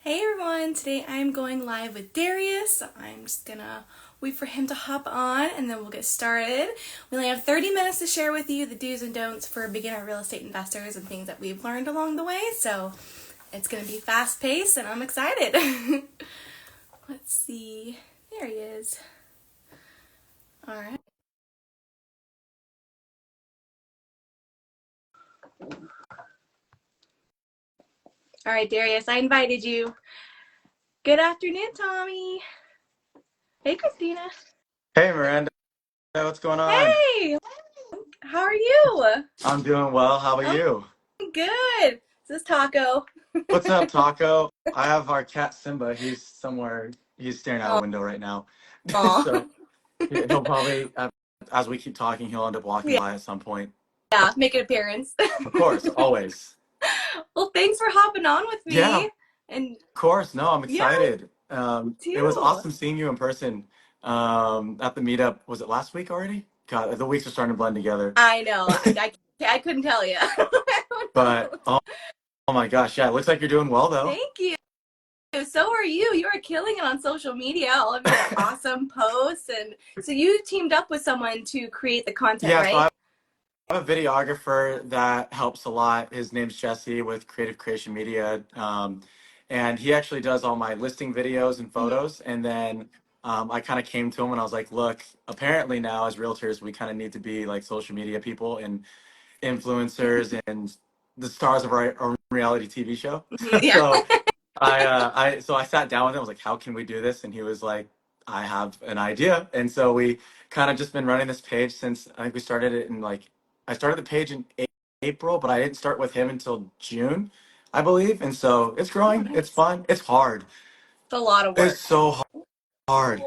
Hey everyone, today I'm going live with Darius. I'm just gonna wait for him to hop on and then we'll get started. We only have 30 minutes to share with you the do's and don'ts for beginner real estate investors and things that we've learned along the way, so it's gonna be fast paced and I'm excited. Let's see, there he is. Alright. Alright, Darius, I invited you. Good afternoon, Tommy. Hey, Christina. Hey Miranda, what's going on? Hey, how are you? I'm doing well. How about I'm you? good. This is Taco. What's up, Taco? I have our cat Simba. He's somewhere. He's staring out a Oh, window right now. aw. So he'll probably, as we keep talking, he'll end up walking Yeah, by at some point. make an appearance. Of course, always. Well, thanks for hopping on with Yeah, of me. And course. No, I'm yeah, excited. me It was too. awesome seeing you in person at the meetup. Was it last week already? God, the weeks are starting to blend together. I know. I couldn't tell you. I don't But know. oh my gosh, yeah, it looks like you're doing well though. Thank you. So are you. You are killing it on social media. All of your awesome posts. And so you teamed up with someone to create the content, Yeah, so right? I have a videographer that helps a lot. His name's Jesse with Creative Creation Media. And he actually does all my listing videos and Mhm. photos. And then I kind of came to him and I was like, look, apparently now as realtors, we kind of need to be like social media people and influencers and the stars of our reality TV show. Mhm. Yeah. So I sat down with him. I was like, how can we do this? And he was like, I have an idea. And so we kind of just been running this page since I think we started it in like I started the page in April, but I didn't start with him until June, I believe. And so it's Oh, growing. It's nice. fun. It's hard. It's a lot of It's work. so hard.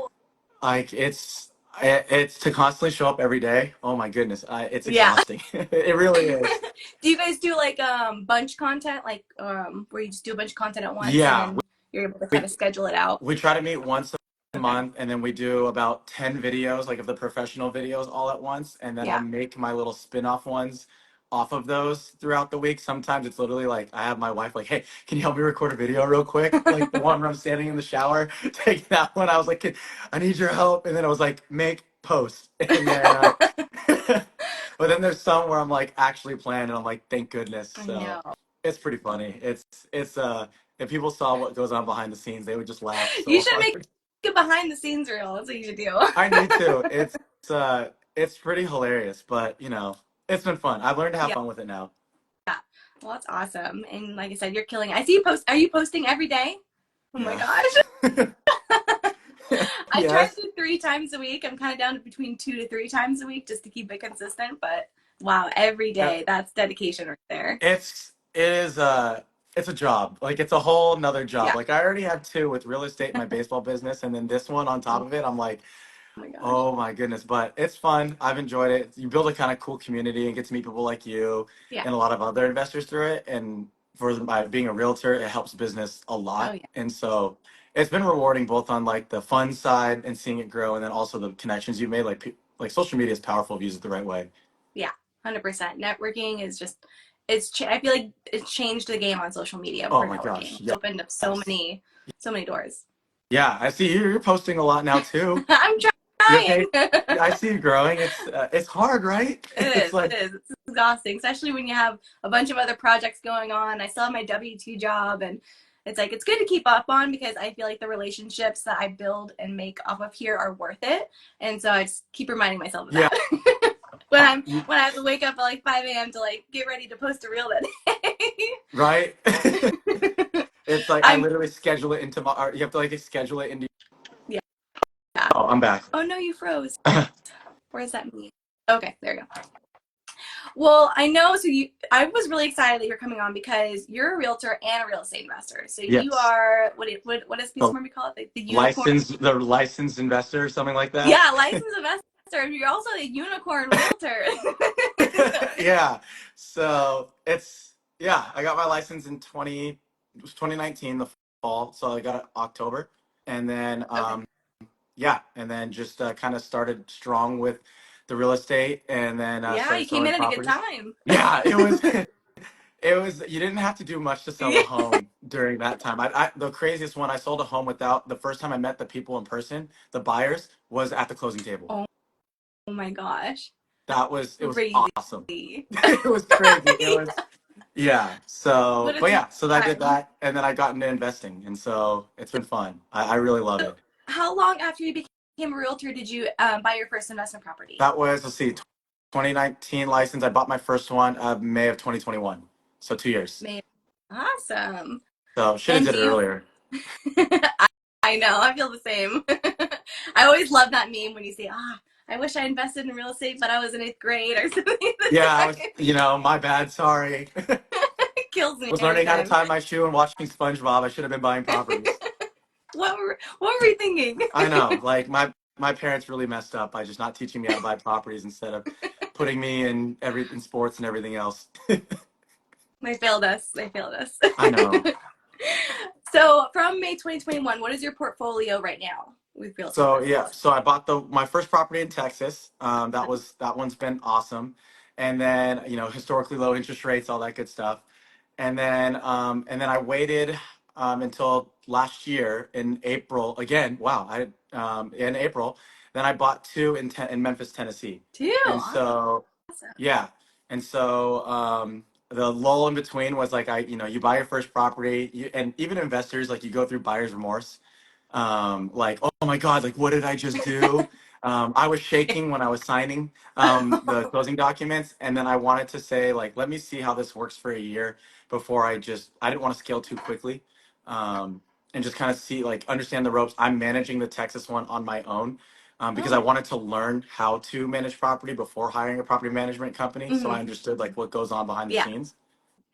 Like it's to constantly show up every day. Oh my goodness, it's Yeah. exhausting. It really is. Do you guys do like bunch content, like where you just do a bunch of content at once and Yeah, then you're able to kind we of schedule it out? we try to meet once a Okay. month, and then we do about 10 videos, like of the professional videos, all at once, and then I'll Yeah. make my little spin-off ones off of those throughout the week. Sometimes it's literally like I have my wife like, hey, can you help me record a video real quick, like the one where I'm standing in the shower taking that one. I was like, I need your help, and then it was like make post, and then but then there's some where I'm like actually playing, and I'm like, thank goodness. I So know. it's pretty funny. It's if people saw what goes on behind the scenes, they would just laugh You so should make hard. a behind the scenes reel. That's what you should do. I need to. It's pretty hilarious, but it's been fun. I've learned to have Yeah. fun with it now. Well, that's awesome. And like I said, you're killing it. I see you post. Are you posting every day? Oh my gosh. Yes. I try to Yes. do 3 times a week. I'm kind of down to between 2 to 3 times a week just to keep it consistent. But wow, every Uh, day. That's dedication right there. it's a job. Like it's a whole nother job. Yeah. Like I already have two with real estate and my baseball business, and then this one on top Oh of it. I'm like, my gosh. oh my goodness. But it's fun. I've enjoyed it. You build a kind of cool community and get to meet people like you Yeah. and a lot of other investors through it. And by being a realtor, it helps business a Oh lot. yeah. And so it's been rewarding both on like the fun side and seeing it grow, and then also the connections you made. Like social media is powerful if used the right way. Yeah. 100%. Networking is just I feel like it's changed the game on social media Oh for my gosh. networking. It's opened up Yes. so many doors. Yeah, I see you're posting a lot now too. I'm Your trying. page, I see you growing. It's hard, right? It's It like is. It's exhausting, especially when you have a bunch of other projects going on. I still have my W-2 job, and it's like it's good to keep up on because I feel like the relationships that I build and make off of here are worth it. And so I just keep reminding myself of yeah, that. when you, I have to wake up at like 5 a.m. to like get ready to post a reel that right? day. It's like I I'm literally schedule it into my. Or you have to like schedule it into. yeah. Oh, I'm back. Oh no, you froze. Where does that mean? Okay, there you go. Well, I know. So I was really excited that you're coming on because you're a realtor and a real estate investor. So you Yes. are what is piece The of we call it? The unicorn. the licensed investor, something like that. Yeah, licensed investor. You're also a unicorn realtor. Yeah. So yeah, I got my license in 2019, the fall. So I got it October. And then Okay. yeah, and then just kind of started strong with the real estate, and then Yeah, started you came selling in at a good properties. time. Yeah, it was It was, you didn't have to do much to sell a home during that time. The craziest one, I sold a home without, the first time I met the people in person, the buyers, was at the closing table. Oh, oh my gosh. It was Crazy. awesome. It was crazy. It Yeah. was, yeah. What So, a but yeah, so I did time. that, and then I got into investing, and so it's been fun. I really love So it. how long after you became a realtor did you buy your first investment property? That was, let's see, 2019 license. I bought my first one May of 2021. So 2 years. May. Awesome. So should have And did do it you earlier. I know, I feel the same. I always love that meme when you say, I wish I invested in real estate, but I was in 8th grade or something like Yeah, I that. was, my bad. Sorry. It kills me Was every learning how to time. tie my shoe and watching SpongeBob. I should have been buying properties. What were you thinking? I know, like my parents really messed up by just not teaching me how to buy properties instead of putting me in sports and everything else. They failed us. They failed us. I know. So from May 2021, what is your portfolio right now with real estate So yeah, investments? so I bought the my first property in Texas. That one's been awesome, and then historically low interest rates, all that good stuff, and then I waited until last year in April again. Wow, I in April, then I bought two in Memphis, Tennessee, Two. and so Awesome. yeah, and so the lull in between was like you buy your first property, and even investors like you go through buyer's remorse, like, oh my God, like what did I just do? I was shaking when I was signing the closing documents, and then I wanted to say like, let me see how this works for a year before I didn't want to scale too quickly, and just kind of see like understand the ropes. I'm managing the Texas one on my own. Because I Oh. wanted to learn how to manage property before hiring a property management company, so I Hmm. understood like what goes on behind the Yeah. scenes.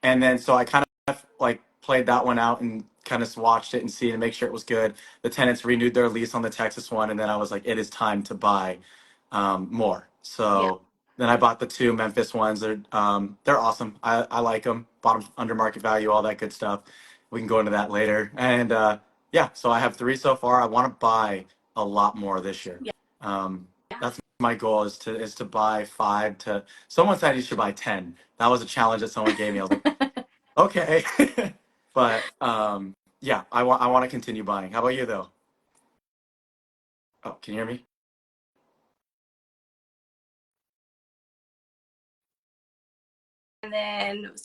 And then so I kind of like played that one out and kind of watched it and see and make sure it was good. The tenants renewed their lease on the Texas one, and then I was like, it is time to buy more. Yeah. So then I bought the two Memphis ones. They're awesome. I like them. Bought them under market value, all that good stuff. We can go into that later. And yeah, so I have three so far. I want to buy a lot more this year. Yeah. That's my goal is to buy five to. Someone said you should buy 10. That was a challenge that someone gave me. I was like, okay. But yeah, I want to continue buying. How about you though? Oh, can you hear me? And then it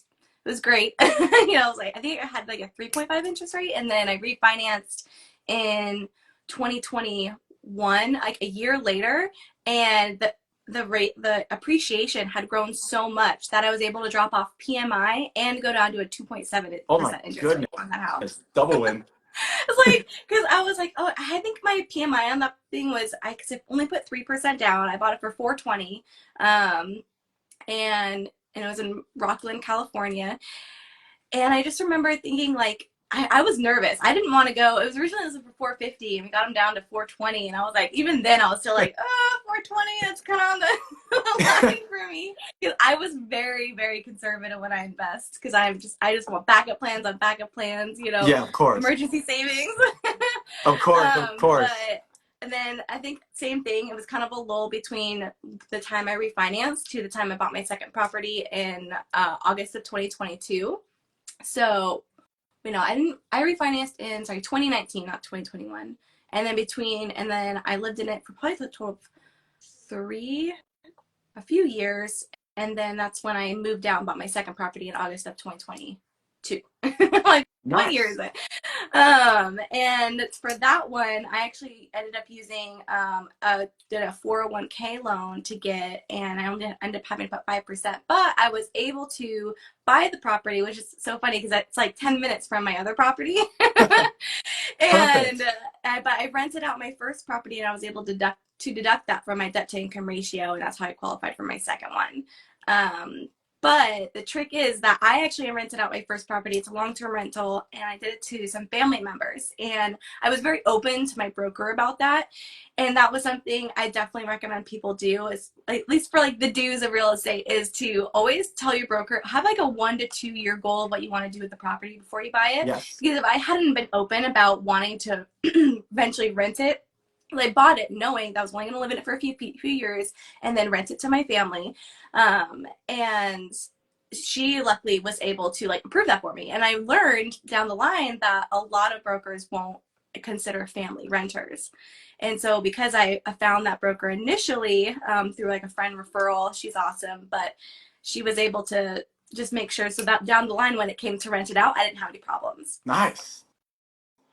was great. I was like, I think I had like a 3.5 interest rate, and then I refinanced in 2021, like a year later, and the appreciation had grown so much that I was able to drop off PMI and go down to a Oh my 2.7% interest rate goodness. on that house. Double win. It's like, because I was like, oh, I think my PMI on that thing was, cause I only put 3% down. I bought it for 420, and it was in Rockland, California. And I just remember thinking like I was nervous. I didn't want to go. It was originally for 450, and we got them down to 420. And I was like, even then, I was still like, 420. That's kind of on the line for me, because I was very, very conservative when I invest, because I just want backup plans on backup plans. Yeah, of course. Emergency savings. Of course, of course. But and then I think same thing. It was kind of a lull between the time I refinanced to the time I bought my second property in August of 2022. So, I refinanced in, sorry, 2019, not 2021. And then I lived in it for probably the total of a few years. And then that's when I moved out and bought my second property in August of 2022. Like, what year is Nice. it? And for that one, I actually ended up using did a 401k loan to get, and I only ended up having to put 5%. But I was able to buy the property, which is so funny because it's like 10 minutes from my other property. And Perfect. but I rented out my first property, and I was able to deduct that from my debt to income ratio, and that's how I qualified for my second one. But the trick is that I actually rented out my first property. It's a long-term rental, and I did it to some family members. And I was very open to my broker about that. And that was something I definitely recommend people do, is at least for like the do's of real estate, is to always tell your broker, have like a 1 to 2 year goal of what you want to do with the property before you buy it. Yes. Because if I hadn't been open about wanting to eventually rent it, I bought it knowing that I was only going to live in it for a few years and then rent it to my family. And she luckily was able to like approve that for me. And I learned down the line that a lot of brokers won't consider family renters. And so because I found that broker initially through like a friend referral, she's awesome, but she was able to just make sure so that down the line when it came to rent it out, I didn't have any problems. Nice.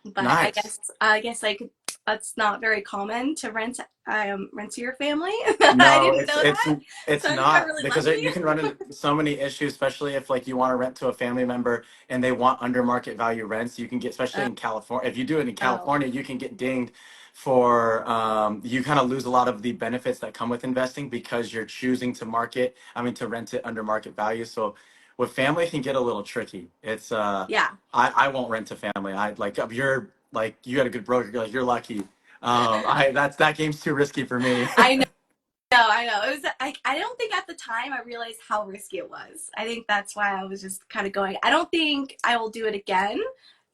But Nice. I guess like that's not very common to rent to your family. I No, didn't know that. it's So I think I'm not really because lucky. you can run into so many issues, especially if like you want to rent to a family member and they want under market value rents. You can get, especially Uh, in California, if you do it in oh, California, you can get dinged for you kind of lose a lot of the benefits that come with investing because you're choosing to to rent it under market value. So with family it can get a little tricky. It's yeah. I won't rent to family. I like if you're like you got a good broker, like you're lucky. I that game's too risky for me. I know. No, I know. It was I don't think at the time I realized how risky it was. I think that's why I was just kind of going. I don't think I will do it again,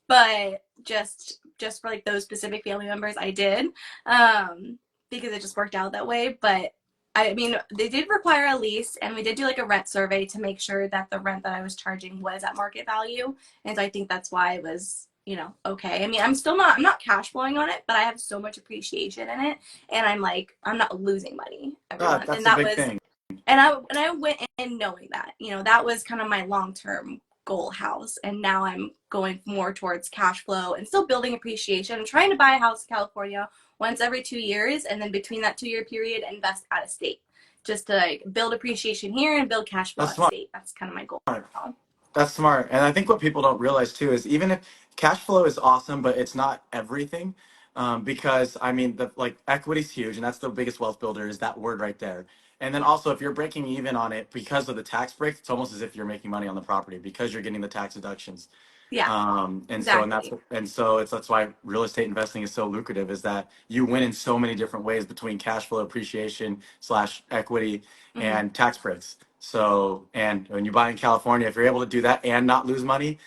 but just for like those specific family members I did. Because it just worked out that way, but I mean, they did require a lease and we did do like a rent survey to make sure that the rent that I was charging was at market value. And so I think that's why it was, okay. I mean, I'm not cash flowing on it, but I have so much appreciation in it and I'm not losing money every Ah, month. that's And a that big was thing. and I went in knowing that, that was kind of my long-term goal house. And now I'm going more towards cash flow and still building appreciation. I'm trying to buy a house in California once every 2 years, and then between that 2 year period, invest out of state, just to like build appreciation here and build cash flow That's out of smart. state. That's kind of my goal now. That's smart. And I think what people don't realize too is even if cash flow is awesome, but it's not everything. Because I mean, the like equity's huge, and that's the biggest wealth builder is that word right there. And then also, if you're breaking even on it because of the tax break, it's almost as if you're making money on the property because you're getting the tax deductions. Yeah, And exactly. so that's why real estate investing is so lucrative is that you win in so many different ways between cash flow appreciation slash equity Mm-hmm. and tax breaks. So and when you buy in California, if you're able to do that and not lose money,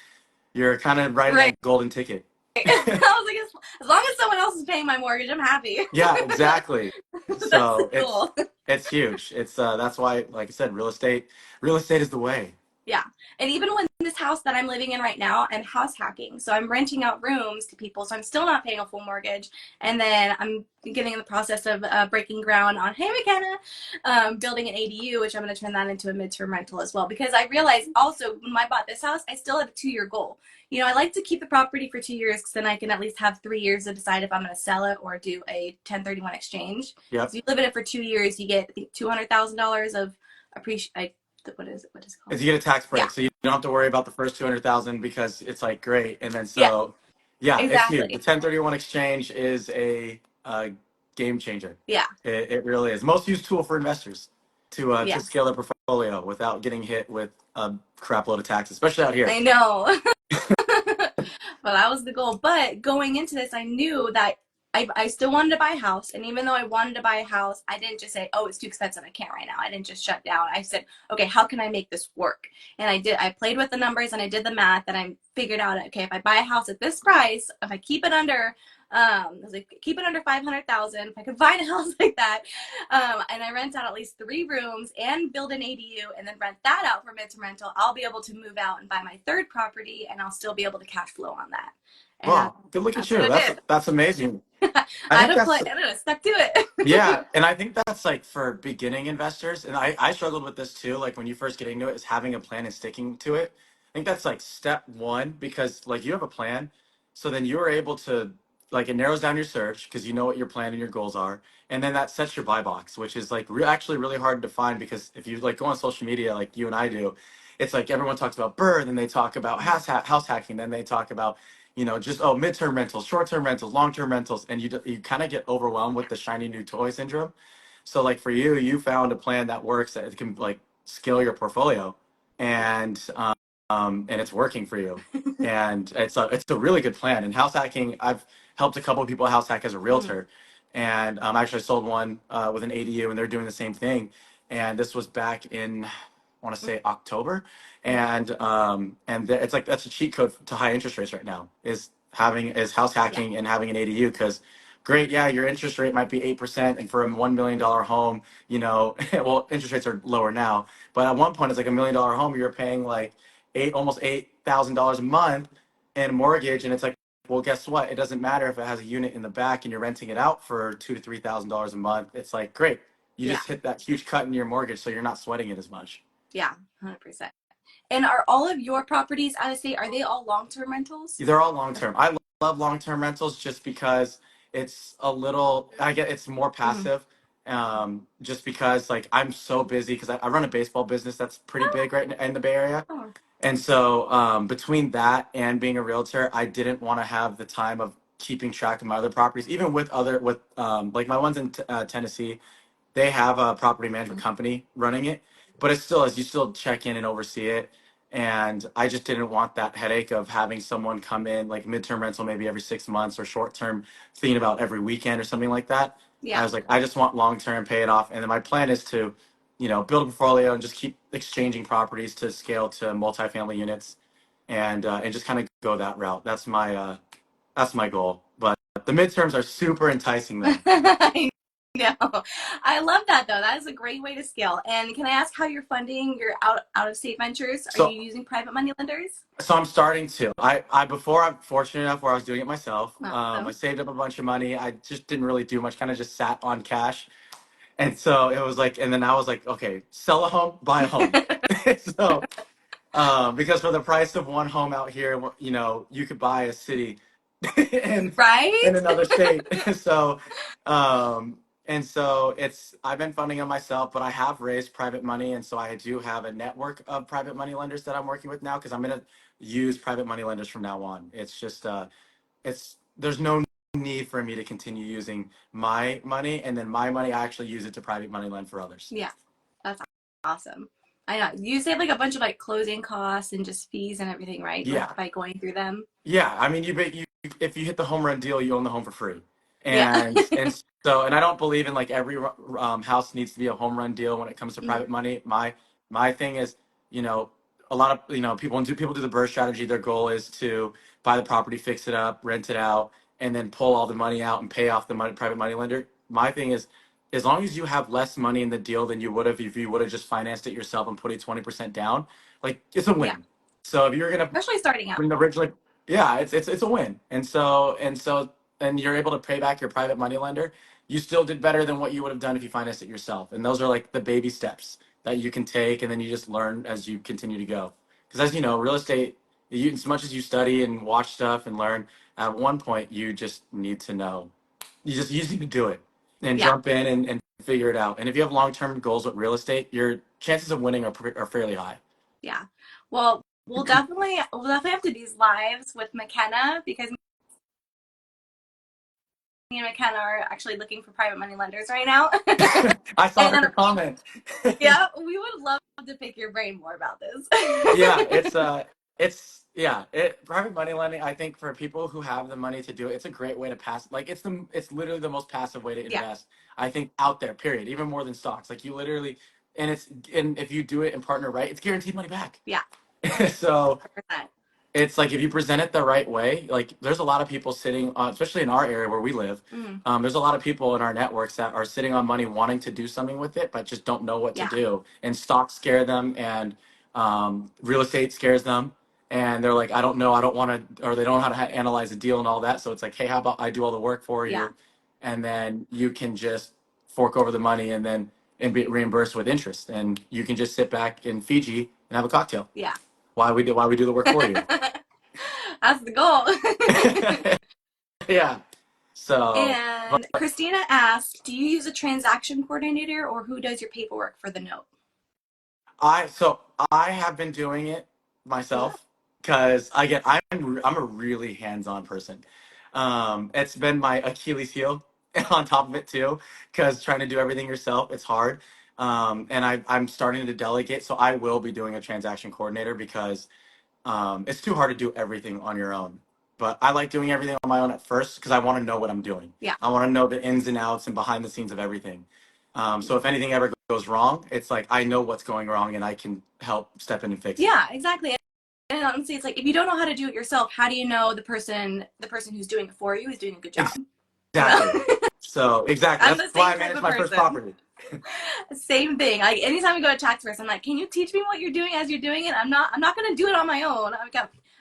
you're kind of riding Right. that golden ticket. I was like, as long as someone else is paying my mortgage, I'm happy. Yeah, exactly. That's the So goal. it's huge. It's that's why, like I said, real estate is the way. Yeah. And even when this house that I'm living in right now, I'm house hacking. So I'm renting out rooms to people. So I'm still not paying a full mortgage. And then I'm getting in the process of breaking ground on, hey, McKenna, building an ADU, which I'm going to turn that into a midterm rental as well. Because I realized also when I bought this house, I still had a 2 year goal. I like to keep the property for 2 years because then I can at least have 3 years to decide if I'm going to sell it or do a 1031 exchange. Yep. So you live in it for 2 years, you get, I think, $200,000 of appreciation. What is it? What is it called? Is you get a tax Yeah. break, so you don't have to worry about the first 200,000 because it's like great. And then Yeah, so, yeah, it's huge. The exactly. 1031 exchange is a game changer. Yeah. It really is. Most used tool for investors to Yes. scale their portfolio without getting hit with a crap load of taxes, especially out here. I know. Well, that was the goal. But going into this, I knew that I still wanted to buy a house. And even though I wanted to buy a house, I didn't just say, oh, it's too expensive. I can't right now. I didn't just shut down. I said, okay, how can I make this work? And I played with the numbers and I did the math and I figured out, okay, if I buy a house at this price, if I keep it under, I was like, keep it under 500,000. If I could find a house like that, and I rent out at least 3 rooms and build an ADU and then rent that out for mid-to rental, I'll be able to move out and buy my third property and I'll still be able to cash flow on that. And Wow, good look at that's what you. I did. That's amazing. I I had think a plan. that's I don't know, stuck to it. Yeah, and I think that's like for beginning investors, and I struggled with this too. Like when you first get into it, is having a plan and sticking to it. I think that's like step one because like you have a plan, so then you're able to like it narrows down your search because you know what your plan and your goals are, and then that sets your buy box, which is like actually really hard to find because if you like go on social media like you and I do, it's like everyone talks about Burr, then they talk about house hacking, then they talk about just midterm rentals, short-term rentals, long-term rentals, and you kind of get overwhelmed with the shiny new toy syndrome. So like for you, you found a plan that works that it can like scale your portfolio, and and it's working for you, and it's a really good plan. And house hacking, I've helped a couple of people house hack as a Mm-hmm. realtor, and actually sold one with an ADU, and they're doing the same thing. And this was back in, I want to say October, it's like that's a cheat code to high interest rates right now is house Yeah. hacking and having an ADU because great, yeah, your interest rate might be 8%, and for a $1 million home, well, interest rates are lower now, but at one point it's like $1 million home, you're paying like almost $8,000 a month in a mortgage, and it's like, well, guess what? It doesn't matter if it has a unit in the back and you're renting it out for $2,000 to $3,000 a month. It's like, great, you Yeah. just hit that huge cut in your mortgage, so you're not sweating it as much. Yeah, 100%. And are all of your properties out of state, are they all long-term rentals? They're all long term. I love long term rentals just because it's more Mhm. passive. Just because like I'm so busy because I run a baseball business that's pretty big right in the Bay Area. Oh, And so between that and being a realtor, I didn't want to have the time of keeping track of my other properties, even with like my ones in Tennessee. They have a property management company running it, but it's still as you still check in and oversee it. And I just didn't want that headache of having someone come in like midterm rental maybe every 6 months or short term thinking about every weekend or something like that. I yeah. was like, I just want long term, pay it off. And then my plan is to, build a portfolio and just keep exchanging properties to scale to multifamily units and just kind of go that route. That's my goal. But the midterms are super enticing though. I know. I love that though. That is a great way to scale. And can I ask how you're funding your out of state ventures? Are So you using private money lenders? So I'm starting to. I before I'm fortunate enough where I was doing it myself. I Awesome. saved up a bunch of money. I just didn't really do much. Kind of just sat on cash, and so it was like, and then I was like, okay, sell a home, buy a home. So because for the price of one home out here, you could buy a city in Right? in another state. So um, and so I've been funding it myself, but I have raised private money, and so I do have a network of private money lenders that I'm working with now because I'm gonna use private money lenders from now on. It's just it's there's no need for me to continue using my money, and then my money I actually use it to private money lend for others. Yeah. That's awesome. I know. You save like a bunch of like closing costs and just fees and everything, right? Like Yeah. by going through them. Yeah, I mean, you if you hit the home run deal, you own the home for free, Yeah. and I don't believe in like every house needs to be a home run deal when it comes to Mhm. private money. My thing is, you know, a lot of people do the burst strategy. Their goal is to buy the property, fix it up, rent it out, and then pull all the money out and pay off the private money lender. My thing is, as long as you have less money in the deal than you would have if you would have just financed it yourself and put 20% down, like it's a Yeah. win. So if you're gonna Especially starting out. originally, yeah, it's a win. And you're able to pay back your private money lender. You still did better than what you would have done if you financed it yourself. And those are like the baby steps that you can take, and then you just learn as you continue to go. Because as you know, real estate, as much as you study and watch stuff and learn, at one point you just need to know. You just need to do it and Yeah. jump in and figure it out. And if you have long term goals with real estate, your chances of winning are fairly high. Yeah. Well, we'll definitely have to do these lives with McKenna because me and McKenna are actually looking for private money lenders right now. I saw And her comment. yeah, we would love to pick your brain more about this. Yeah, private money lending. I think for people who have the money to do it, it's a great way to pass. Like it's literally the most passive way to Yeah. invest. I think out there, period. Even more than stocks. Like you literally, and if you do it and partner right, it's guaranteed money back. Yeah. So 100%. it's like if you present it the right way, like there's a lot of people sitting on, especially in our area where we live. Mm. There's a lot of people in our networks that are sitting on money wanting to do something with it, but just don't know what to Yeah. do. And stocks scare them, and real estate scares them. And they're like, I don't know, I don't want to, or they don't know how to analyze a deal and all that. So it's like, hey, how about I do all the work for Yeah. you, and then you can just fork over the money and be reimbursed with interest, and you can just sit back in Fiji and have a cocktail. Yeah. Why we do the work for you. That's the goal. Yeah. So, but And Christina asked, do you use a transaction coordinator or who does your paperwork for the note? I have been doing it Yeah. myself because I'm a really hands-on person. It's been my Achilles heel on top of it too, because trying to do everything yourself, it's hard. And I'm starting to delegate, so I will be doing a transaction coordinator because it's too hard to do everything on your own. But I like doing everything on my own at first because I want to know what I'm doing. Yeah. I want to know the ins and outs and behind the scenes of everything. So if anything ever goes wrong, it's like I know what's going wrong and I can help step in and fix it. Yeah, exactly. And honestly, it's like if you don't know how to do it yourself, how do you know the person who's doing it for you is doing a good job? Well, Exactly. So exactly. I'm That's the why same I type managed of my first person. property. Same thing. Like anytime we go to tax first, I'm like, can you teach me what you're doing as you're doing it? I'm not gonna do it on my own.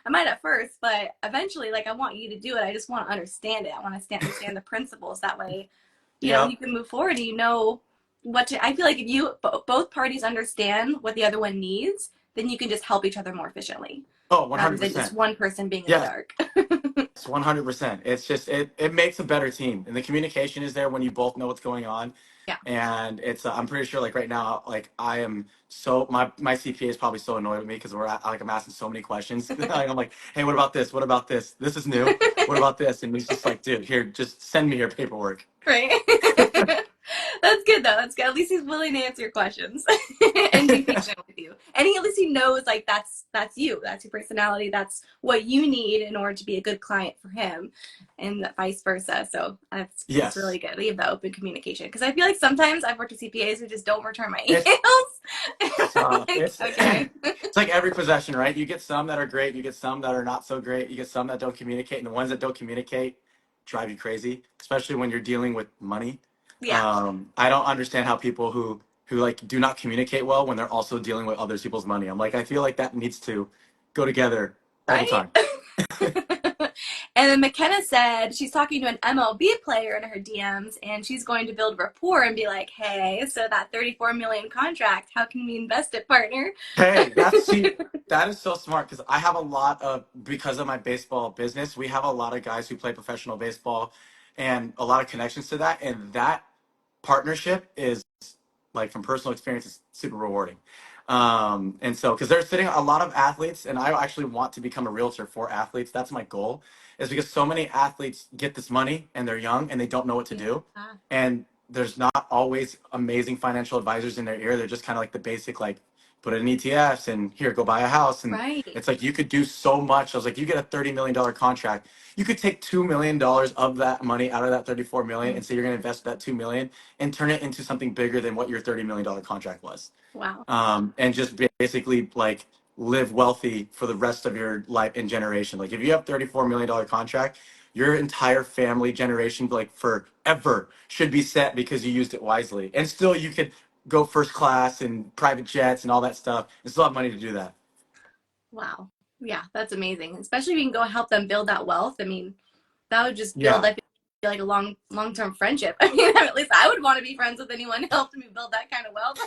I might at first, but eventually, like I want you to do it. I just want to understand it. I want to understand the principles. That way, you Yep. can move forward. And you know what to. I feel like if both parties understand what the other one needs, then you can just help each other more efficiently, Oh, rather than just 100%. one person being in the Yes, dark. 100%. It's just it makes a better team, and the communication is there when you both know what's going on. Yeah. And it's I'm pretty sure like right now like I am so my CPA is probably so annoyed with me because like I'm asking so many questions. Like, I'm like, hey, what about this? What about this? This is new. What about this? And he's just like, dude, here, just send me your paperwork. Right. That's good though. That's good. At least he's willing to answer your questions and be patient with you. And at least he knows like that's you. That's your personality. That's what you need in order to be a good client for him, and vice versa. So that's really Yes. good. We have the open communication because I feel like sometimes I've worked with CPAs who just don't return my It's emails. Like, it's okay. it's like every possession, right? You get some that are great, you get some that are not so great, you get some that don't communicate, and the ones that don't communicate drive you crazy, especially when you're dealing with money. Yeah. I don't understand how people who like do not communicate well when they're also dealing with other people's money. I'm like, I feel like that needs to go together all the Right. time. And then McKenna said she's talking to an MLB player in her DMs, and she's going to build rapport and be like, "Hey, so that 34 million contract, how can we invest it, partner?" Hey, that is so smart because I have a lot of because of my baseball business, we have a lot of guys who play professional baseball and a lot of connections to that, and that partnership is like from personal experience is super rewarding. And so because there's sitting a lot of athletes, and I actually want to become a realtor for athletes. That's my goal, is because so many athletes get this money and they're young and they don't know what to Yeah. do, and there's not always amazing financial advisors in their ear. They're just kind of like the basic like put it in ETFs and here go buy a house, and Right. it's like you could do so much. I was like, you get a $30 million contract, you could take $2 million of that money out of that 34 million Mm. and say you're going to invest that 2 million and turn it into something bigger than what your $30 million contract was. Wow. And just basically like live wealthy for the rest of your life and generation. Like if you have $34 million contract, your entire family generation, like forever, should be set because you used it wisely. And still, you could go first class and private jets and all that stuff, and still have money to do that. Wow. Yeah, that's amazing. Especially if you can go help them build that wealth. I mean, that would just build, Yeah, I feel like, a long-term friendship. I mean, at least I would want to be friends with anyone who helped me build that kind of wealth.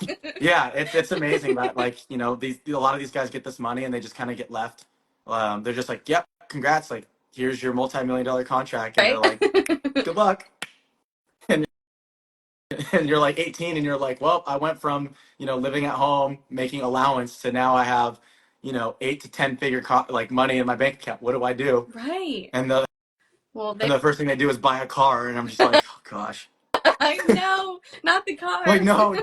yeah, it's amazing that like these a lot of these guys get this money and they just kind of get left. They're just like, yep, congrats, like here's your multi-million-dollar contract, and Right? they're like, good luck. And and you're like 18 and you're like, well, I went from living at home making allowance to now I have 8 to 10 figure like money in my bank account. What do I do? Right. And the Well, and they, the first thing they do is buy a car, and I'm just like, oh gosh. I know, not the Like, car. no,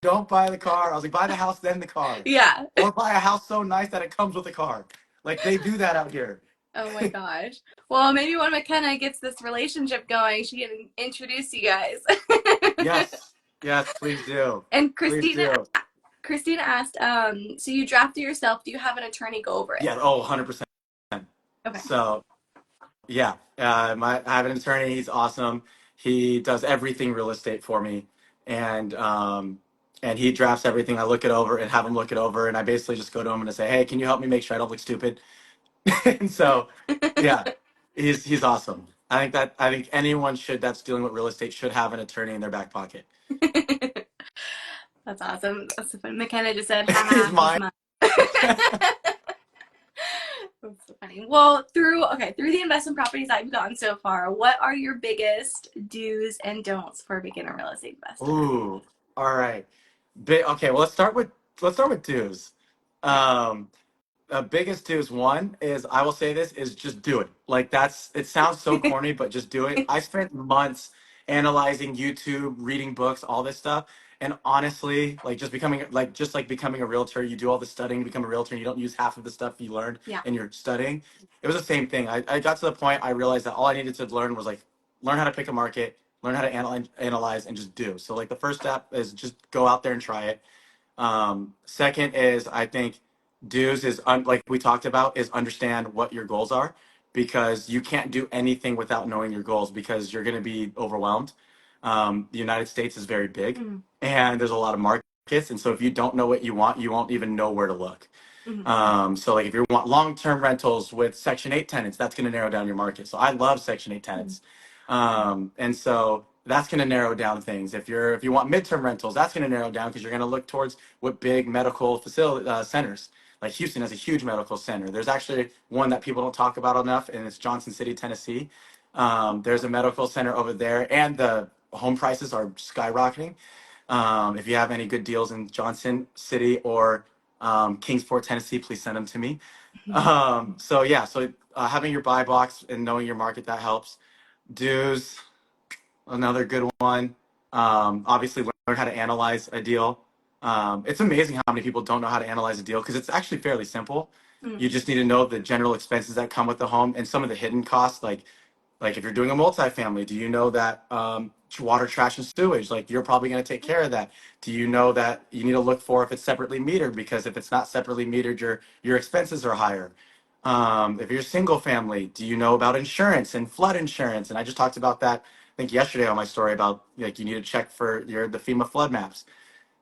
don't buy the car. I was like, buy the house, then the car. Yeah. Or buy a house so nice that it comes with a car. Like they do that out here. Oh my gosh. Well, maybe when McKenna gets this relationship going, she can introduce you guys. Yes. Yes, please do. And Please do. Christina asked, so you drafted yourself. Do you have an attorney go over it? Yeah, oh, 100%. Okay. So, yeah, I have an attorney. He's awesome. He does everything real estate for me. And he drafts everything. I look it over and have him look it over. And I basically just go to him and I say, hey, can you help me make sure I don't look stupid? And so, yeah, he's awesome. I think anyone that's dealing with real estate should have an attorney in their back pocket. That's awesome. That's so funny. McKenna just said, He's haha, he's mine. mine. That's so funny. Well, through the investment properties that you've gotten so far, what are your biggest do's and don'ts for a beginner real estate investor? Ooh, all right. Okay, well let's start with dues. Yeah. Um, biggest two is one is I will say this is just do it. Like it sounds so corny, but just do it. I spent months analyzing YouTube, reading books, all this stuff. And honestly, like just becoming a realtor, you do all the studying to become a realtor and you don't use half of the stuff you learned Yeah. in your studying. It was the same thing. I got to the point I realized that all I needed to learn was like learn how to pick a market, learn how to analyze and just do. So like the first step is just go out there and try it. Second is I think dues is like we talked about is understand what your goals are because you can't do anything without knowing your goals because you're going to be overwhelmed. The United States is very big Mm-hmm. and there's a lot of markets. And so if you don't know what you want, you won't even know where to look. So like if you want long-term rentals with Section 8 tenants, that's going to narrow down your market. So I love Section 8 tenants. And so that's going to narrow down things. If you want midterm rentals, that's going to narrow down because you're going to look towards what big medical facility centers. Like Houston has a huge medical center. There's actually one that people don't talk about enough, and it's Johnson City, Tennessee. There's a medical center over there, and the home prices are skyrocketing. If you have any good deals in Johnson City or Kingsport, Tennessee, please send them to me. So having your buy box and knowing your market, that helps. Dues, another good one. Obviously, learn how to analyze a deal. It's amazing how many people don't know how to analyze a deal because it's actually fairly simple. You just need to know the general expenses that come with the home and some of the hidden costs, like if you're doing a multifamily, do you know that water, trash, and sewage, like you're probably going to take care of that? Do you know that you need to look for if it's separately metered? Because if it's not separately metered, your expenses are higher. If you're single family, do you know about insurance and flood insurance? And I just talked about that, I think yesterday on my story about like you need to check for the FEMA flood maps.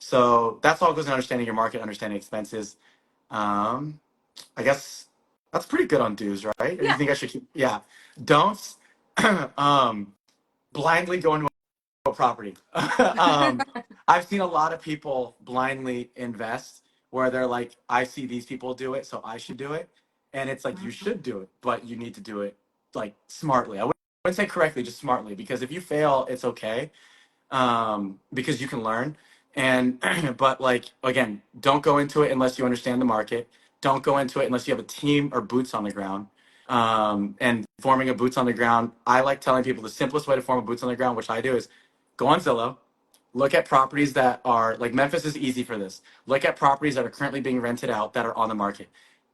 So that's all goes in understanding your market, understanding expenses. Um, I guess that's pretty good on dues, right? Or do you Yeah. think I should keep? Yeah. Don'ts. um, blindly go into a property. I've seen a lot of people blindly invest where they're like, I see these people do it, so I should do it. And it's like, you should do it, but you need to do it like smartly. I wouldn't say correctly, just smartly, because if you fail, it's okay, because you can learn. And but like again, don't go into it unless you understand the market. Don't go into it unless you have a team or boots on the ground. And forming a boots on the ground, I like telling people the simplest way to form a boots on the ground, which I do, is go on Zillow, look at properties that are like Memphis is easy for this. Look at properties that are currently being rented out that are on the market.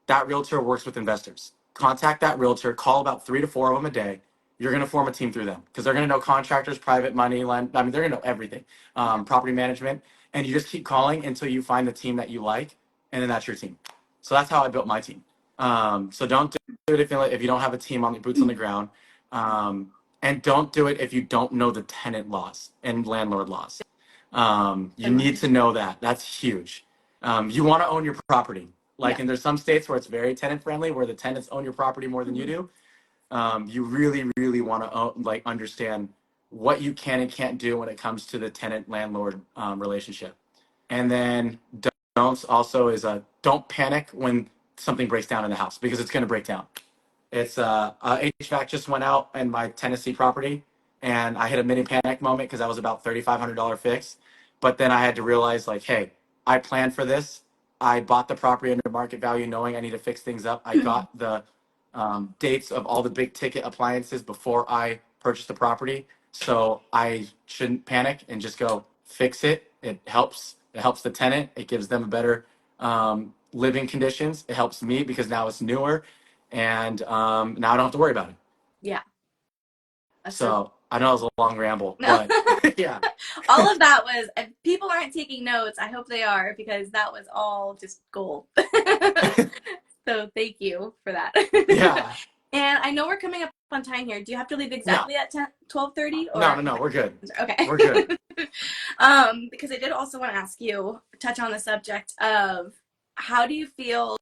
That realtor works with investors. Contact that realtor, call about 3 to 4 of them a day. You're going to form a team through them because they're going to know contractors, private money, land. I mean, they're going to know everything, property management. And you just keep calling until you find the team that you like, and then that's your team. So that's how I built my team. So don't do it if you don't have a team on the boots on the ground. And don't do it if you don't know the tenant laws and landlord laws. You need to know that. That's huge. You want to own your property. Like, and there's some states where it's very tenant friendly, where the tenants own your property more than you do. You really, really want to like understand what you can and can't do when it comes to the tenant landlord relationship. And then don'ts also is don't panic when something breaks down in the house because it's going to break down. It's HVAC just went out in my Tennessee property, and I hit a mini panic moment because that was about $3,500 fix. But then I had to realize, like, hey, I planned for this. I bought the property under market value, knowing I need to fix things up. I got the dates of all the big ticket appliances before I purchased the property, so I shouldn't panic and just go fix it. It helps. It helps the tenant. It gives them a better living conditions. It helps me because now it's newer and now I don't have to worry about it. Yeah. So I know it was a long ramble, No. but yeah. All of that was, if people aren't taking notes, I hope they are because that was all just gold. So thank you for that. Yeah. And I know we're coming up on time here. Do you have to leave No. exactly at 12:30? No, we're good. Okay. We're good. Because I did also want to ask you, touch on the subject of how do you feel,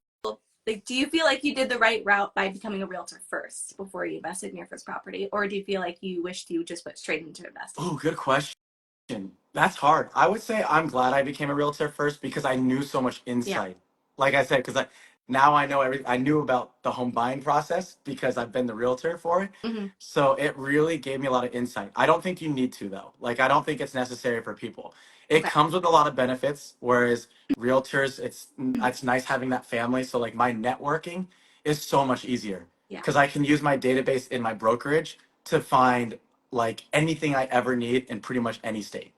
like, do you feel like you did the right route by becoming a realtor first before you invested in your first property? Or do you feel like you wished you just went straight into investing? Oh, good question. That's hard. I would say I'm glad I became a realtor first because I knew so much insight. Like I said, because now I know everything. I knew about the home buying process because I've been the realtor for it. Mm-hmm. So it really gave me a lot of insight. I don't think you need to though. Like I don't think it's necessary for people. It Okay. comes with a lot of benefits. Whereas realtors, it's nice having that family. So like my networking is so much easier Yeah. because I can use my database in my brokerage to find like anything I ever need in pretty much any state.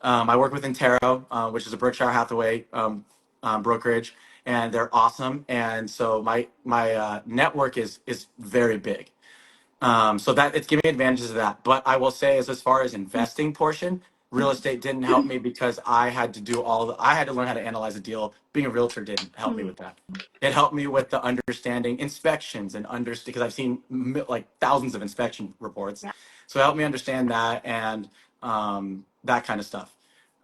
I work with Intero, which is a Berkshire Hathaway brokerage, and they're awesome. And so my network is very big. So that it's giving me advantages of that. But I will say, as far as investing portion, real estate didn't help me because I had to do I had to learn how to analyze a deal. Being a realtor didn't help me with that. It helped me with the understanding inspections and because I've seen like thousands of inspection reports. Yeah. So it helped me understand that and that kind of stuff.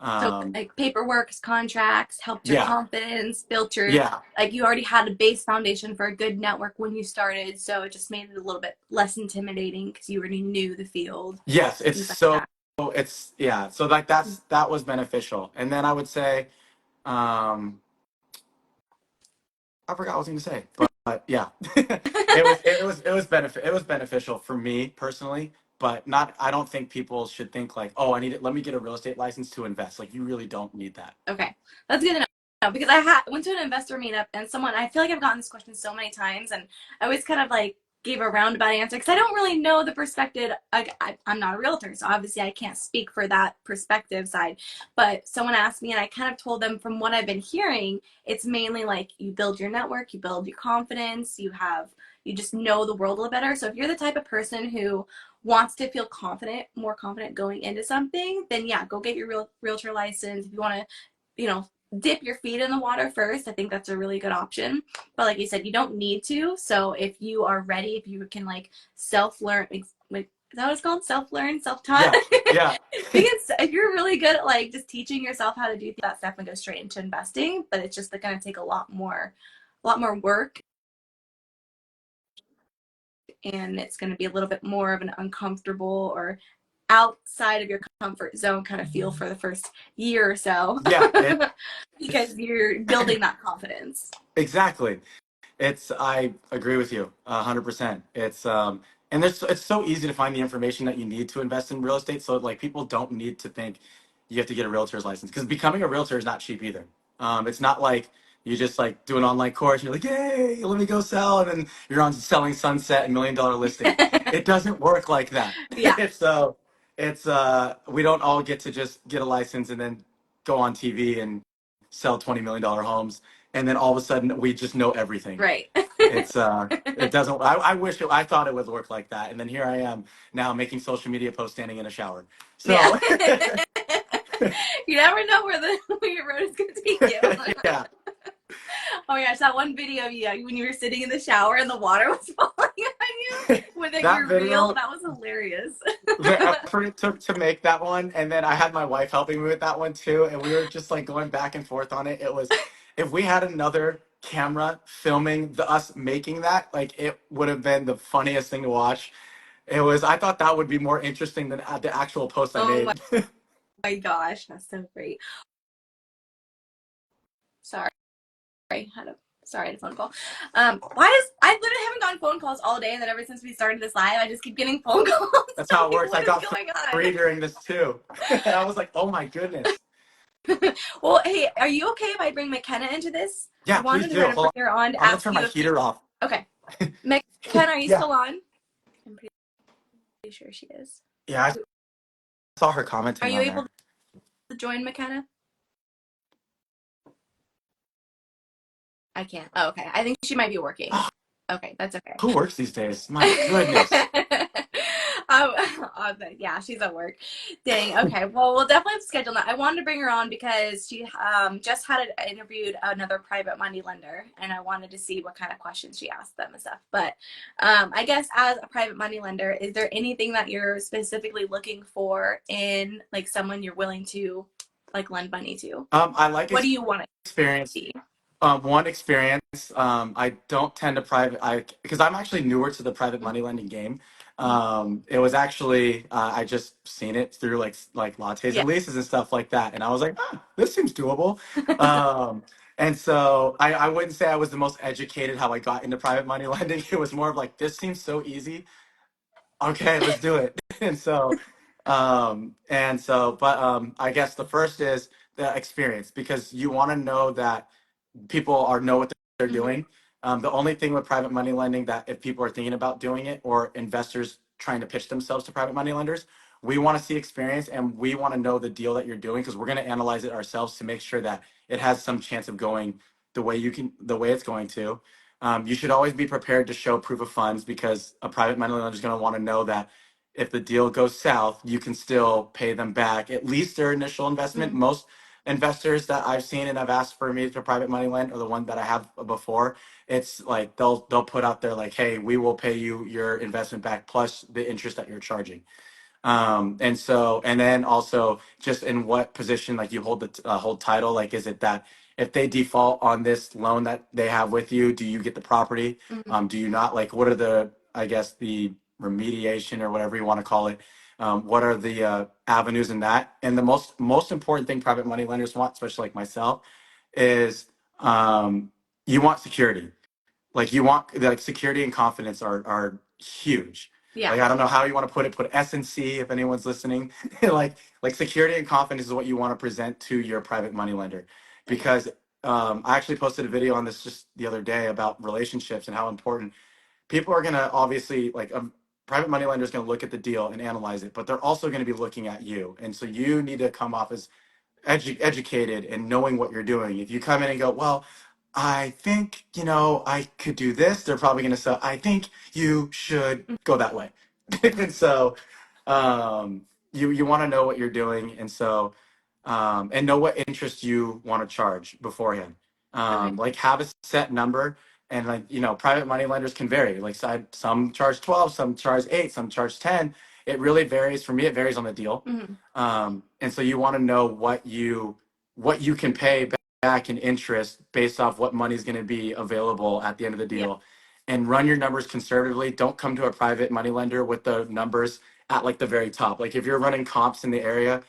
So like paperwork, contracts, helped your Yeah. confidence, built your, Yeah. like you already had a base foundation for a good network when you started. So it just made it a little bit less intimidating because you already knew the field. Yes, it's Things like so that. it's yeah. So like that was beneficial. And then I would say, I forgot what I was going to say, but yeah, it was beneficial for me personally, but not. I don't think people should think like, oh, I need it. Let me get a real estate license to invest. Like you really don't need that. Okay, that's good to know because went to an investor meetup and someone, I feel like I've gotten this question so many times and I always kind of like gave a roundabout answer because I don't really know the perspective. I'm not a realtor, so obviously I can't speak for that perspective side. But someone asked me and I kind of told them from what I've been hearing, it's mainly like you build your network, you build your confidence, you just know the world a little better. So if you're the type of person who wants to feel more confident going into something, then yeah, go get your realtor license. If you want to, dip your feet in the water first, I think that's a really good option. But like you said, you don't need to. So if you are ready, if you can like self-learn, like, is that what it's called? Self-learn, self-taught? Yeah. If you're really good at like just teaching yourself how to do that stuff and go straight into investing, but it's just going to take a lot more work, and it's going to be a little bit more of an uncomfortable or outside of your comfort zone kind of feel for the first year or so. Yeah. Because you're building that confidence. Exactly. I agree with you 100%. And it's so easy to find the information that you need to invest in real estate. So like people don't need to think you have to get a realtor's license because becoming a realtor is not cheap either. It's not like you just like do an online course and you're like, yay, let me go sell. And then you're on Selling Sunset and $1 Million Listing. It doesn't work like that. Yeah. So we don't all get to just get a license and then go on TV and sell $20 million homes and then all of a sudden we just know everything. Right. It doesn't. I wish I thought it would work like that, and then here I am now making social media posts standing in a shower. So yeah. You never know where your road is going to take you. Yeah. Oh my gosh, that one video of you when you were sitting in the shower and the water was falling on you with like your reel, that was hilarious. The effort it took to make that one, and then I had my wife helping me with that one too, and we were just like going back and forth on it. It was, if we had another camera filming us making that, like it would have been the funniest thing to watch. I thought that would be more interesting than the actual post I made. My gosh, that's so great. Sorry, I had a phone call. I literally haven't gotten phone calls all day, and then ever since we started this live, I just keep getting phone calls. That's how it works. I got three during this too. And I was like, oh my goodness. Well, hey, are you okay if I bring McKenna into this? Yeah, I wanted please to do. bring her on to I'm gonna turn my heater off. Okay. McKenna, are you Yeah. still on? I'm pretty sure she is. Yeah, I saw her commenting. Are you able to join McKenna? I can't. Oh, okay. I think she might be working. Okay, that's okay. Who works these days? My goodness. Yeah, she's at work. Dang. Okay. Well, we'll definitely have to schedule that. I wanted to bring her on because she just interviewed another private money lender, and I wanted to see what kind of questions she asked them and stuff. But I guess as a private money lender, is there anything that you're specifically looking for in like someone you're willing to like lend money to? I like what do you want to experience. see? One experience. I don't tend to because I'm actually newer to the private money lending game. It was actually I just seen it through like lattes and leases and stuff like that, and I was like, this seems doable. And so I wouldn't say I was the most educated how I got into private money lending. It was more of like, this seems so easy. Okay, let's do it. But I guess the first is the experience because you want to know that people know what they're doing. The only thing with private money lending that if people are thinking about doing it or investors trying to pitch themselves to private money lenders, we want to see experience and we want to know the deal that you're doing because we're going to analyze it ourselves to make sure that it has some chance of going the way it's going to. You should always be prepared to show proof of funds because a private money lender is going to want to know that if the deal goes south, you can still pay them back at least their initial investment. Mm. Most investors that I've seen and have asked for me to private money lend, or the one that I have before, it's like they'll put out there like, hey, we will pay you your investment back plus the interest that you're charging. And so, and then also just in what position, like you hold the hold title, like is it that if they default on this loan that they have with you, do you get the property? Mm. Do you not? Like, what are the, I guess, the remediation or whatever you want to call it? What are the avenues in that? And the most important thing private money lenders want, especially like myself, is you want security. Like you want like security and confidence are huge. Yeah. Like I don't know how you want to put it. Put S and C if anyone's listening. like security and confidence is what you want to present to your private money lender, because I actually posted a video on this just the other day about relationships and how important people are gonna obviously like private money lender is gonna look at the deal and analyze it, but they're also gonna be looking at you, and so you need to come off as educated and knowing what you're doing. If you come in and go, well, I think, I could do this, they're probably going to say, I think you should go that way. And so you want to know what you're doing. And so, and know what interest you want to charge beforehand. Okay. Like have a set number. And like, private money lenders can vary. Like some charge 12, some charge 8, some charge 10. It really varies. For me, it varies on the deal. Mm-hmm. And so you want to know what you can pay back in interest based off what money is going to be available at the end of the Yeah. deal, and run your numbers conservatively. Don't come to a private money lender with the numbers at like the very top. Like if you're running comps in the area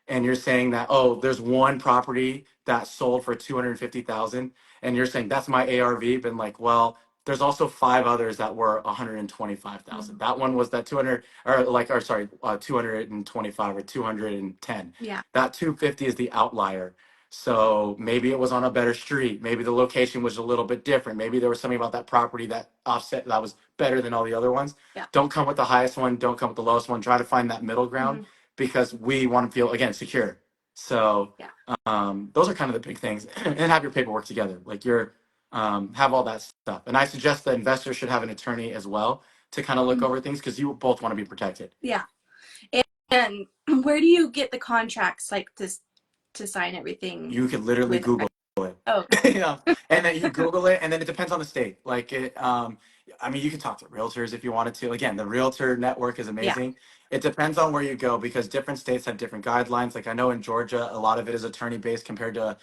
and you're saying that, oh, there's one property that sold for 250,000, and you're saying that's my ARV, been like, well, there's also 5 others that were 125,000. Mm-hmm. That one was that 200, or sorry, 225 or 210. Yeah. That 250 is the outlier. So maybe it was on a better street. Maybe the location was a little bit different. Maybe there was something about that property that offset that was better than all the other ones. Yeah. Don't come with the highest one. Don't come with the lowest one. Try to find that middle ground, Mm-hmm. because we want to feel, again, secure. So Yeah. those are kind of the big things. And have your paperwork together. Like have all that stuff. And I suggest the investor should have an attorney as well to kind of look over things, because you both want to be protected. Yeah. And where do you get the contracts, like to sign everything You could literally with? Google it. Oh. And then you Google it, and then it depends on the state. Like I mean, you can talk to realtors if you wanted to. Again, the realtor network is Yeah. amazing. It depends on where you go, because different states have different guidelines. Like I know in Georgia, a lot of it is attorney based compared to,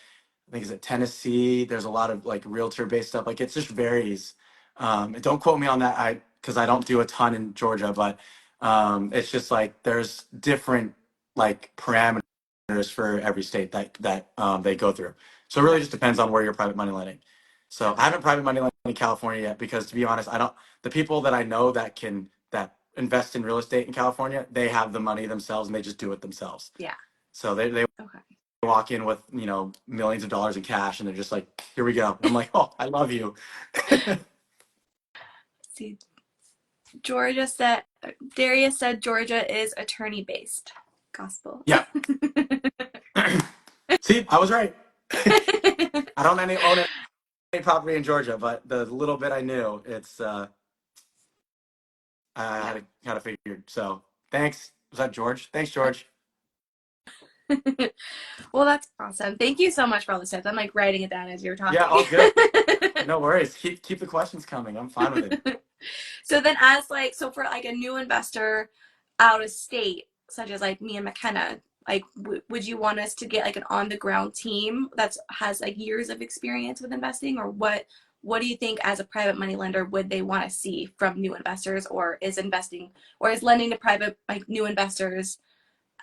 I think, is it Tennessee? There's a lot of like realtor based stuff. Like it just varies. And don't quote me on that, because I don't do a ton in Georgia, but it's just like there's different like parameters for every state that they go through. So it really just depends on where you're private money lending. So I haven't private money lending in California yet, because to be honest, I don't. The people that I know that invest in real estate in California, they have the money themselves and they just do it themselves. Yeah. So they Okay. walk in with millions of dollars in cash, and they're just like, here we go. And I'm like, oh, I love you. See, Darius said Georgia is attorney based. Gospel. Yeah. See, I was right. I don't own any property in Georgia, but the little bit I knew, it's I had to figure. So thanks. Was that George? Thanks, George. Well, that's awesome. Thank you so much for all the tips. I'm like writing it down as you're talking. Yeah, all good. No worries. Keep the questions coming. I'm fine with it. So then for like a new investor out of state, such as like me and McKenna, like would you want us to get like an on the ground team that has like years of experience with investing, or what do you think as a private money lender would they want to see from new investors, or is lending to private like new investors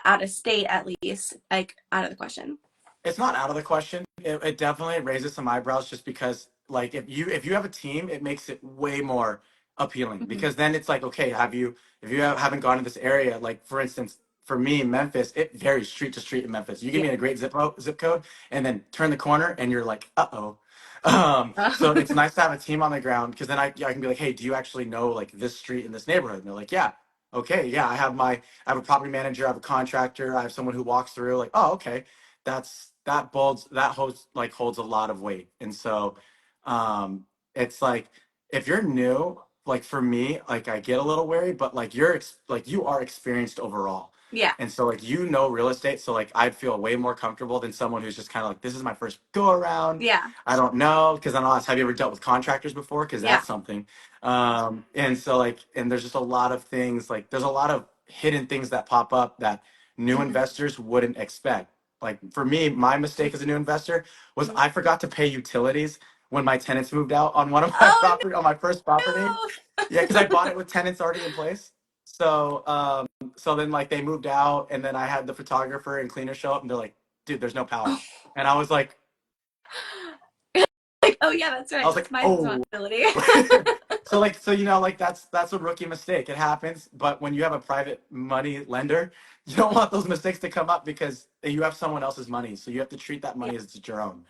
out of state at least like out of the question? It's not out of the question. It definitely raises some eyebrows, just because like if you have a team, it makes it way more appealing, Mm-hmm. because then it's like, okay, if you haven't gone to this area, like for instance, for me, Memphis, it varies street to street in Memphis. You give me a great zip code, and then turn the corner and you're like, uh-oh. So it's nice to have a team on the ground, because then I can be like, hey, do you actually know like this street in this neighborhood? And they're like, yeah. Okay, yeah, I have a property manager, I have a contractor, I have someone who walks through. Like, oh, okay, that holds a lot of weight. And so it's like, if you're new, like for me, like I get a little wary, but like like you are experienced overall. Yeah. And so like real estate, so like I'd feel way more comfortable than someone who's just kind of like this is my first go around. Yeah. I don't know because I don't know. Have you ever dealt with contractors before? Because Yeah. that's something. And so like and there's just a lot of things like there's a lot of hidden things that pop up that new Mm-hmm. investors wouldn't expect. Like for me, my mistake as a new investor was Mm-hmm. I forgot to pay utilities when my tenants moved out on one of my Oh property on my first property. Yeah, because I bought it with tenants already in place. So so then like they moved out and then I had the photographer and cleaner show up and they're like, dude, there's no no. power. And I was like, Like, oh yeah, that's right. That's my oh. responsibility. So like so like that's a rookie mistake. It happens, but when you have a private money lender, you don't want those mistakes to come up because you have someone else's money. So you have to treat that Yeah. money as it's your own.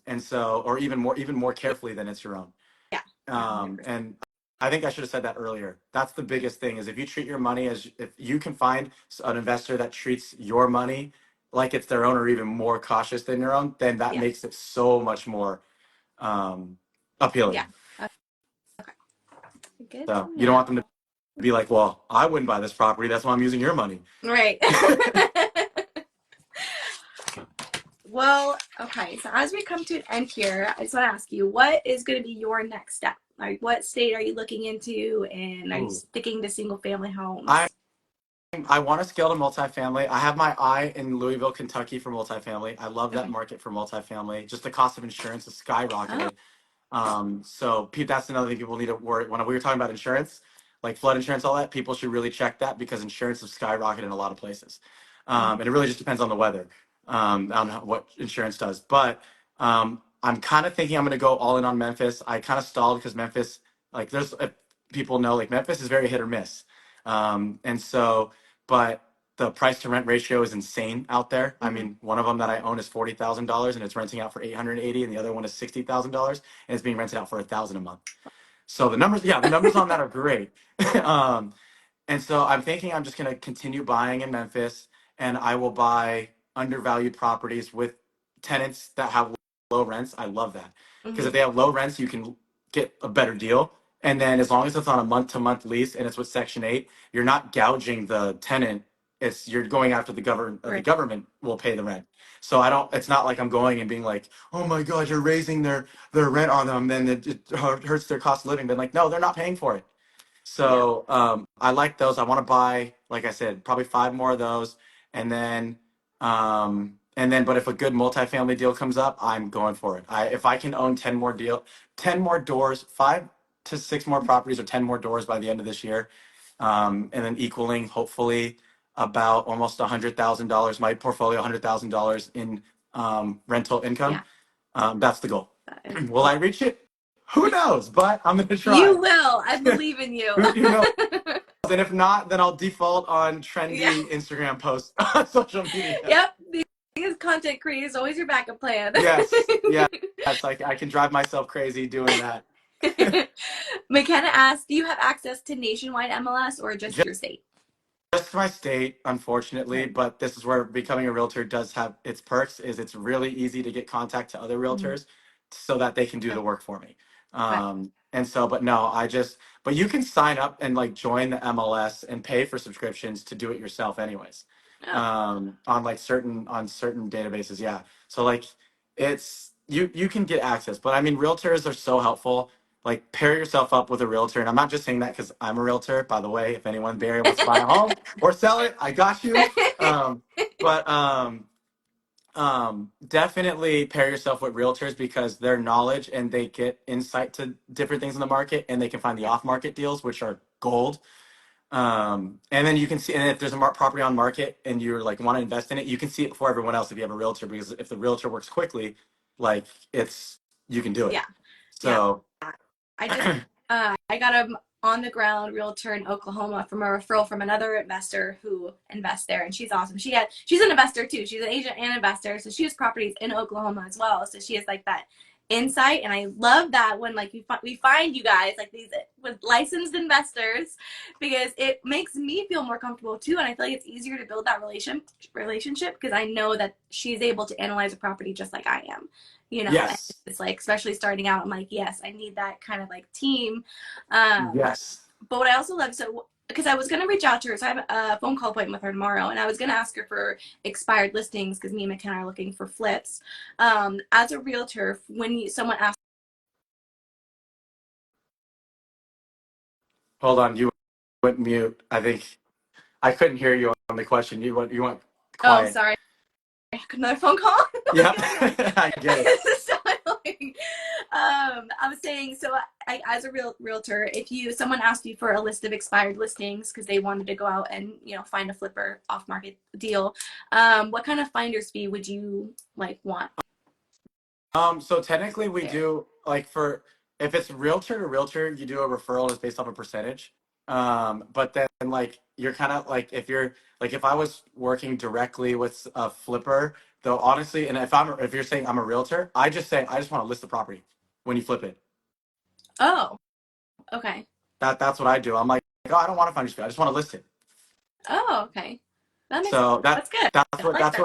And so or even more carefully than it's your own. Yeah. Yeah. 100%. And I think I should have said that earlier. That's the biggest thing is if you treat your money as if you can find an investor that treats your money like it's their own or even more cautious than your own, then that Yeah. makes it so much more um, Yeah. appealing. Okay. Good So to you don't want them to know. be like, well, I wouldn't buy this property. That's why I'm using your money. Right. Well, okay. So as we come to an end here, I just want to ask you, what is going to be your next step? Like, what state are you looking into, and are you Ooh. sticking to single family I homes? I want to scale to multifamily. I have my eye in Louisville, Kentucky for multifamily. I love that Okay. market for multifamily. Just the cost of insurance has Oh. skyrocketed. So that's another thing people need to worry. When we were talking about insurance, like flood insurance, all that, people should really check that because insurance has skyrocketed in a lot of places. Mm-hmm. And it really just depends on the weather, on what insurance does. But I'm kind of thinking I'm going to go all in on Memphis. I kind of stalled because Memphis, like there's people know like Memphis is very hit or miss. And so, but the price to rent ratio is insane out there. I Mm-hmm. mean, one of them that I own is $40,000 and it's renting out for 880, and the other one is $60,000 and it's being rented out for 1,000 a month. So the numbers on that are great. um, and so I'm thinking I'm just going to continue buying in Memphis, and I will buy undervalued properties with tenants that have low rents. I love that because Mm-hmm. if they have low rents, you can get a better deal. And then as long as it's on a month-to-month lease and it's with Section 8, you're not gouging the tenant. It's you're going after the government. The Right. government will pay the rent. So I don't. It's not like I'm going and being like, "Oh my God, you're raising their rent on them." Then it hurts their cost of living. But like, no, they're not paying for it. Yeah. So I like those. I want to buy, like I said, probably 5 more of those, but if a good multifamily deal comes up, I'm going for it. If I can own 10 more doors, 5 to 6 more properties, or 10 more doors by the end of this year, and then equaling hopefully about almost $100,000, my portfolio $100,000 in rental income. Yeah. That's the goal. That is Will I reach it? Who knows? But I'm gonna You try. will. I believe in you. Who knows? And if not, then I'll default on Yeah. trendy Instagram posts on social media. Yep. Because content creator is always your backup plan. Yes, yes. Like I can drive myself crazy doing that. McKenna asked, do you have access to nationwide MLS or just Just your state? my state, unfortunately, Okay. but this is where becoming a realtor does have its perks. Is it's really easy to get contact to other Mm-hmm. realtors so that they can do the work for me. Okay. And so, but no, but you can sign up and like join the MLS and pay for subscriptions to do it yourself, anyways. Oh. On certain databases, yeah. So like, you can get access, but I mean, realtors are so helpful. Like pair yourself up with a realtor, and I'm not just saying that because I'm a realtor. By the way, if anyone Barry wants to buy a home or sell it, I got you. But definitely pair yourself with realtors because their knowledge and they get insight to different things in the market, and they can find the Yeah. off-market deals, which are gold. And then you can see, and if there's a property on market and you're like want to invest in it, you can see it before everyone else if you have a realtor, because if the realtor works quickly, like you can do it. Yeah. Yeah. So I just I got a on the ground realtor in Oklahoma from a referral from another investor who invests there, and she's awesome. She's an investor too. She's an agent and investor, so she has properties in Oklahoma as well. So she has like that insight. And I love that when like we find you guys like these with licensed investors, because it makes me feel more comfortable too. And I feel like it's easier to build that relationship because I know that she's able to analyze a property just like I am, you know. And Yes. it's like, especially starting out, I'm like, yes, I need that kind of like team. um Yes. but what I also love, so because I was going to reach out to her, so I have a phone call appointment with her tomorrow, and I was going to ask her for expired listings because me and McKenna are looking for flips. As a realtor, when someone asks, Hold on, you went mute. I think I couldn't hear you on the question. You went oh, quiet. sorry, another phone call. Oh my Yep, goodness, I get it. this is so annoying. I was saying, so as a realtor, if someone asked you for a list of expired listings because they wanted to go out and find a flipper off market deal, what kind of finder's fee would you like want So technically we there? do like for if it's realtor to realtor, you do a referral that's based off a percentage. But then like you're kind of like if you're like if I was working directly with a flipper, though honestly, and if you're saying I'm a realtor, I just say I just want to list the property when you flip it. Oh, okay. That's what I do. I'm like, oh, I don't want to find you. I just want to list it. Oh, okay. That makes So that's good. that's I what like that.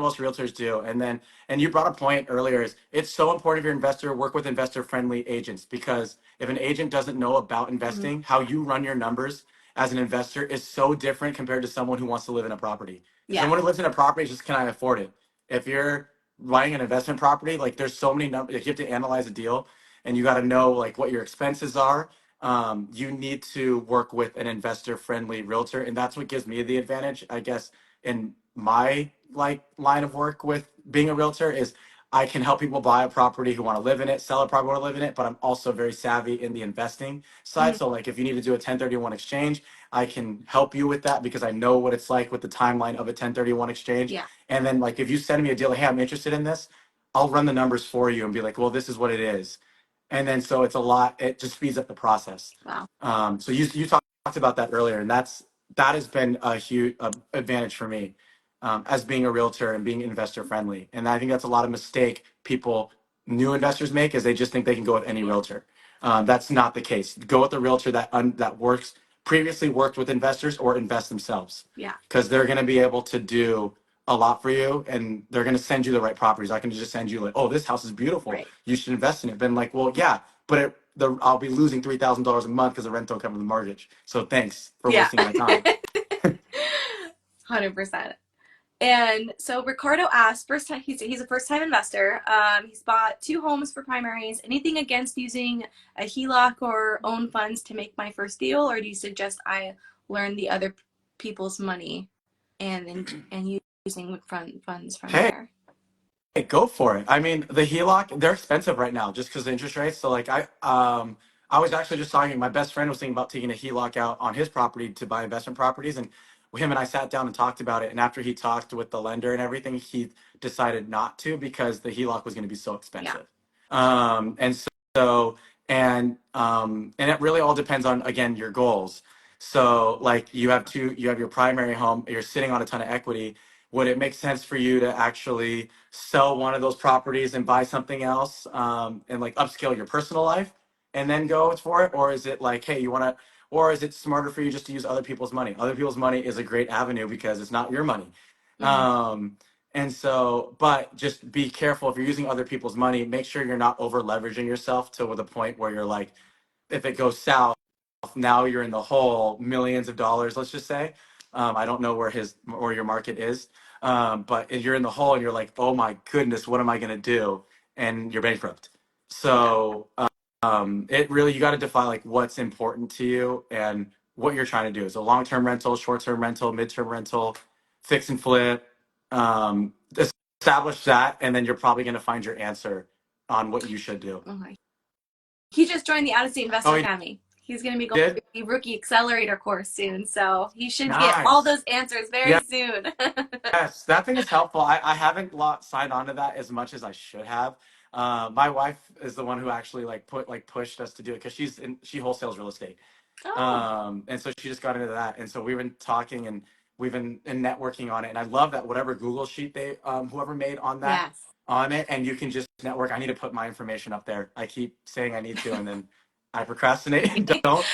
most realtors do. And you brought a point earlier is it's so important if you're an investor, work with investor friendly agents because if an agent doesn't know about Mhm. investing, how you run your numbers as an investor is so different compared to someone who wants to live in a property. Because Yeah. someone who lives in a property is just can I afford it? If you're buying an investment property, like there's so many numbers, you have to analyze a deal and you got to know like what your expenses are. You need to work with an investor friendly realtor and that's what gives me the advantage, I guess, in my like line of work with being a realtor is I can help people buy a property who want to live in it, sell a property who want to live in it, but I'm also very savvy in the investing side. Mhm. So like if you need to do a 1031 exchange, I can help you with that because I know what it's like with the timeline of a 1031 exchange. Yeah. And then like if you send me a deal, like, hey, I'm interested in this, I'll run the numbers for you and be like, well, this is what it is. And then so it's a lot, it just speeds up the process. Wow. So you talked about that earlier, and that has been a huge advantage for me as being a realtor and being investor friendly. And I think that's a lot of mistake people new investors make is they just think they can go with any Yeah. realtor. That's not the case. Go with a realtor that works previously worked with investors or invest themselves Yeah. because they're going to be able to do a lot for you and they're going to send you the right properties. I can just send you like, oh, this house is beautiful. Right. You should invest in it. Been like, well, yeah, but I'll be losing $3,000 a month because the rent don't cover the mortgage. So thanks for Yeah. wasting my time. 100%. And so Ricardo asked, first time he's a first time investor. He's bought 2 homes for primaries. Anything against using a HELOC or own funds to make my first deal, or do you suggest I learn the other people's money and using funds from Hey, there? go for it. I mean, the HELOC, they're expensive right now just because of the interest rates. So like I was actually just talking, my best friend was thinking about taking a HELOC out on his property to buy investment properties. And him and I sat down and talked about it. And after he talked with the lender and everything, he decided not to because the HELOC was going to be so Yeah. expensive. And so, and it really all depends on, again, your goals. So like you have your primary home, you're sitting on a ton of equity. Would it make sense for you to actually sell one of those properties and buy something else and like upscale your personal life and then go for it? Or is it like, hey, or is it smarter for you just to use other people's money? Other people's money is a great avenue because it's not your money. Hmm. And so, but just be careful if you're using other people's money, make sure you're not over leveraging yourself to the point where you're like, if it goes south, now you're in the hole, millions of dollars, let's just say. I don't know where your market is, but if you're in the hole and you're like, oh my goodness, what am I gonna do? And you're bankrupt. Yeah. So it really you got to define like what's important to you and what you're trying to do. So long-term rental, short-term rental, mid-term rental, fix and flip. Um, establish that, and then you're probably gonna find your answer on what you should do. Okay. He just joined the Out of State Oh, Investor you Academy. He's going to be going did? through the Rookie Accelerator course soon, so he should get all Nice. those answers Yeah. very soon. Yes, that thing is helpful. I haven't signed on to that as much as I should have. My wife is the one who actually pushed us to do it because she wholesales real estate. Oh, And so she just got into that. And so we've been talking and we've been networking on it. And I love that whatever Google sheet whoever made on that yes. on it, and you can just network. I need to put my information up there. I keep saying I need to, and then I procrastinate and don't.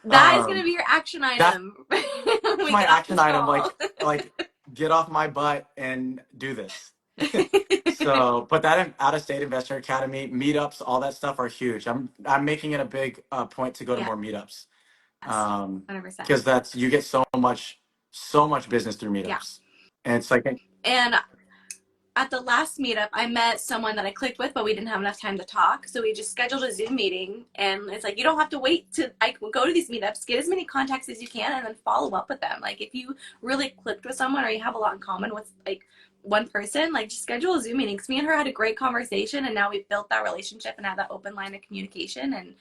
That is going to Um, be your action that's item when we my get off action this item. call. Like get off my butt and do this. So, but that out of state investor academy meetups, all that stuff are huge. I'm making it a big point to go to Yes, more meetups, 100%. because that's you get so much business through Yeah. meetups, and it's like And at the last meetup, I met someone that I clicked with, but we didn't have enough time to talk. So we just scheduled a Zoom meeting. And it's like, you don't have to wait to go to these meetups, get as many contacts as you can, and then follow up with them. Like, if you really clicked with someone or you have a lot in common with, like, one person, like, just schedule a Zoom meeting. Because me and her had a great conversation, and now we've built that relationship and have that open line of communication. And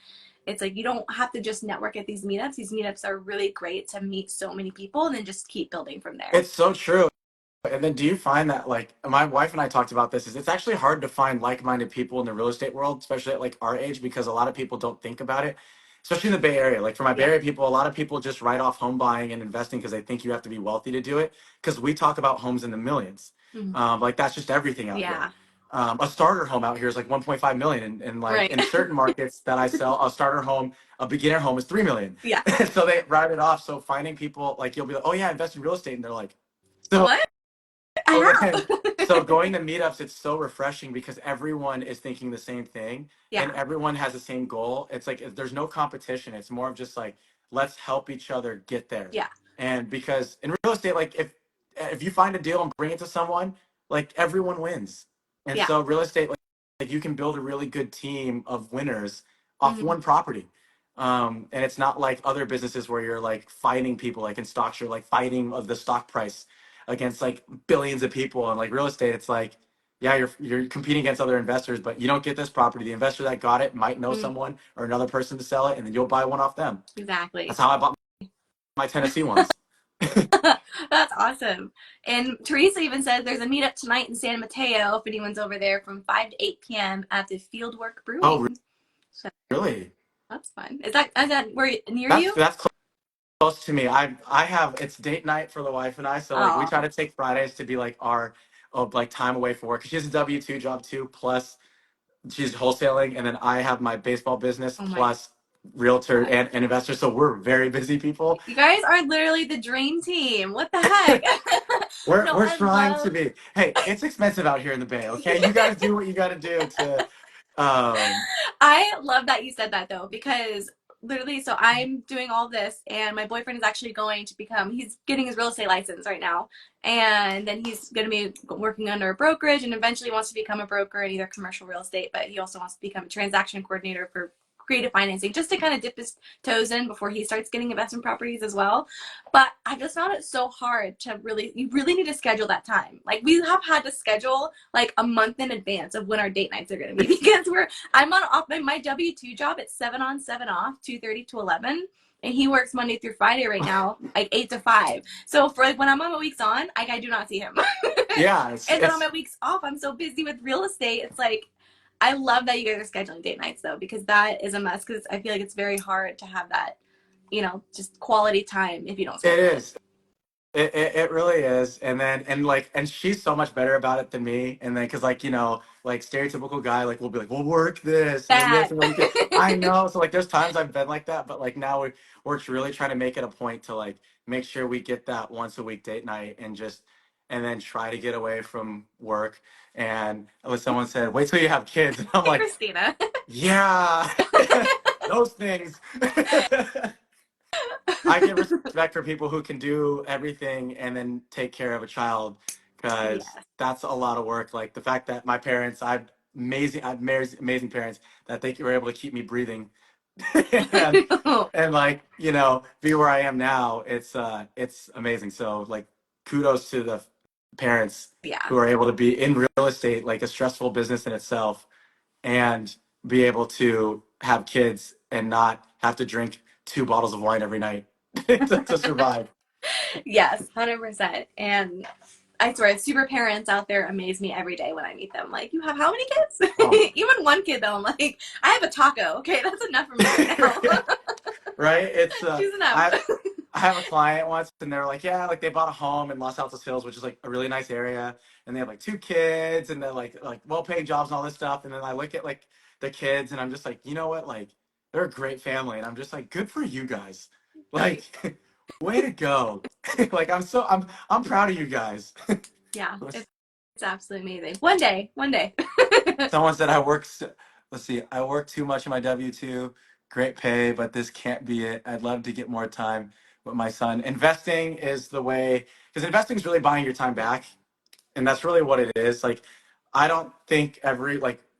it's like, you don't have to just network at these meetups. These meetups are really great to meet so many people and then just keep building from there. it's so true. And then do you find that, like, my wife and I talked about this, is it's actually hard to find like-minded people in the real estate world, especially at like our age, because a lot of people don't think about it, especially in the Bay Area. Like for my Bay Yeah. Area people, a lot of people just write off home buying and investing because they think you have to be wealthy to do it. Because we talk about homes in the millions. Mhm. Like that's just everything out here. Yeah. A starter home out here is like 1.5 million, and like Right. in certain markets that I sell, a starter home, a beginner home is 3 million. Yeah. So they write it off. So finding people, like you'll be like, oh yeah, invest in real estate, and they're like, so What? I so have. then, so going to meetups, it's so refreshing because everyone is thinking the same thing and Yeah. everyone has the same goal. It's like there's no competition. It's more of just like let's help each other get there. Yeah. And because in real estate, like if you find a deal and bring it to someone, like everyone wins. And Yeah. so real estate, like you can build a really good team of winners off Hmm. one property. And it's not like other businesses where you're like fighting people, like in stocks, you're like fighting of the stock price against like billions of people. And like real estate, it's like, yeah, you're competing against other investors, but you don't get this property. The investor that got it might know Mm, someone or another person to sell it, and then you'll buy one off them. That's exactly. how I bought my Tennessee ones. That's awesome. And Teresa even said there's a meetup tonight in San Mateo if anyone's over there from 5 to 8 p.m. at the Fieldwork Oh, Brewing. So really? that's fun. Is that where near That's you? that's close to me. I have it's date night for the wife and I, so like we Oh, try to take Fridays to be like our like time away from work. 'Cause she has a W-2 job too, plus she's wholesaling, and then I have my baseball business oh my plus realtor God. and investor. So we're very busy people. You guys are literally the dream team. What the heck? We're No, we're I trying to love. be. Hey, it's expensive out here in the Bay. Okay, you got to do what you got to do to. Um, I love that you said that though, because literally, so I'm doing all this, and my boyfriend is actually going to become, he's getting his real estate license right now. And then he's going to be working under a brokerage and eventually wants to become a broker in either commercial real estate, but he also wants to become a transaction coordinator for creative financing just to kind of dip his toes in before he starts getting investment properties as well. But I just found it so hard to really, you really need to schedule that time. Like we have had to schedule like a month in advance of when our date nights are going to be because I'm on off my W-2 job. It's 7 on, 7 off, 2:30 to 11. And he works Monday through Friday right now, like 8 to 5. So for like, when I'm on my weeks on, like I do not see him. yeah, And then on my weeks off, I'm so busy with real estate. It's like, I love that you guys are scheduling date nights though, because that is a must. Because I feel like it's very hard to have that, just quality time if you don't it schedule it. is. It really is. And she's so much better about it than me. And then because like like stereotypical guy, like we'll be like we'll work this and then this Bad. and like I know. So like there's times I've been like that, but like now we're really trying to make it a point to like make sure we get that once a week date night and then try to get away from work. And when someone said, "Wait till you have kids," and I'm Hey, like, Christina. "Yeah, those things." I give respect for people who can do everything and then take care of a child, because Yes. that's a lot of work. Like the fact that my parents, I've married amazing parents that they were able to keep me breathing, and and like be where I am now. It's amazing. So like kudos to the parents Yeah. who are able to be in real estate, like a stressful business in itself, and be able to have kids and not have to drink 2 bottles of wine every night to survive. Yes, 100%. And I swear, super parents out there amaze me every day when I meet them. Like, you have how many kids? Oh, Even one kid, though, I'm like, I have a taco. Okay, that's enough for me right now. Right? It's She's an app. I have a client once, and they're like, yeah, like they bought a home in Los Altos Hills, which is like a really nice area, and they have like 2 kids, and they're like well-paying jobs and all this stuff. And then I look at like the kids, and I'm just like, you know what, like they're a great family, and I'm just like, good for you guys, like, Right. way to go. Like I'm proud of you guys. Yeah, it's absolutely amazing. One day, one day. Someone said let's see, I work too much in my W-2, great pay, but this can't be it. I'd love to get more time with my son. Investing is the way, because investing is really buying your time back. And that's really what it is. Like, I don't think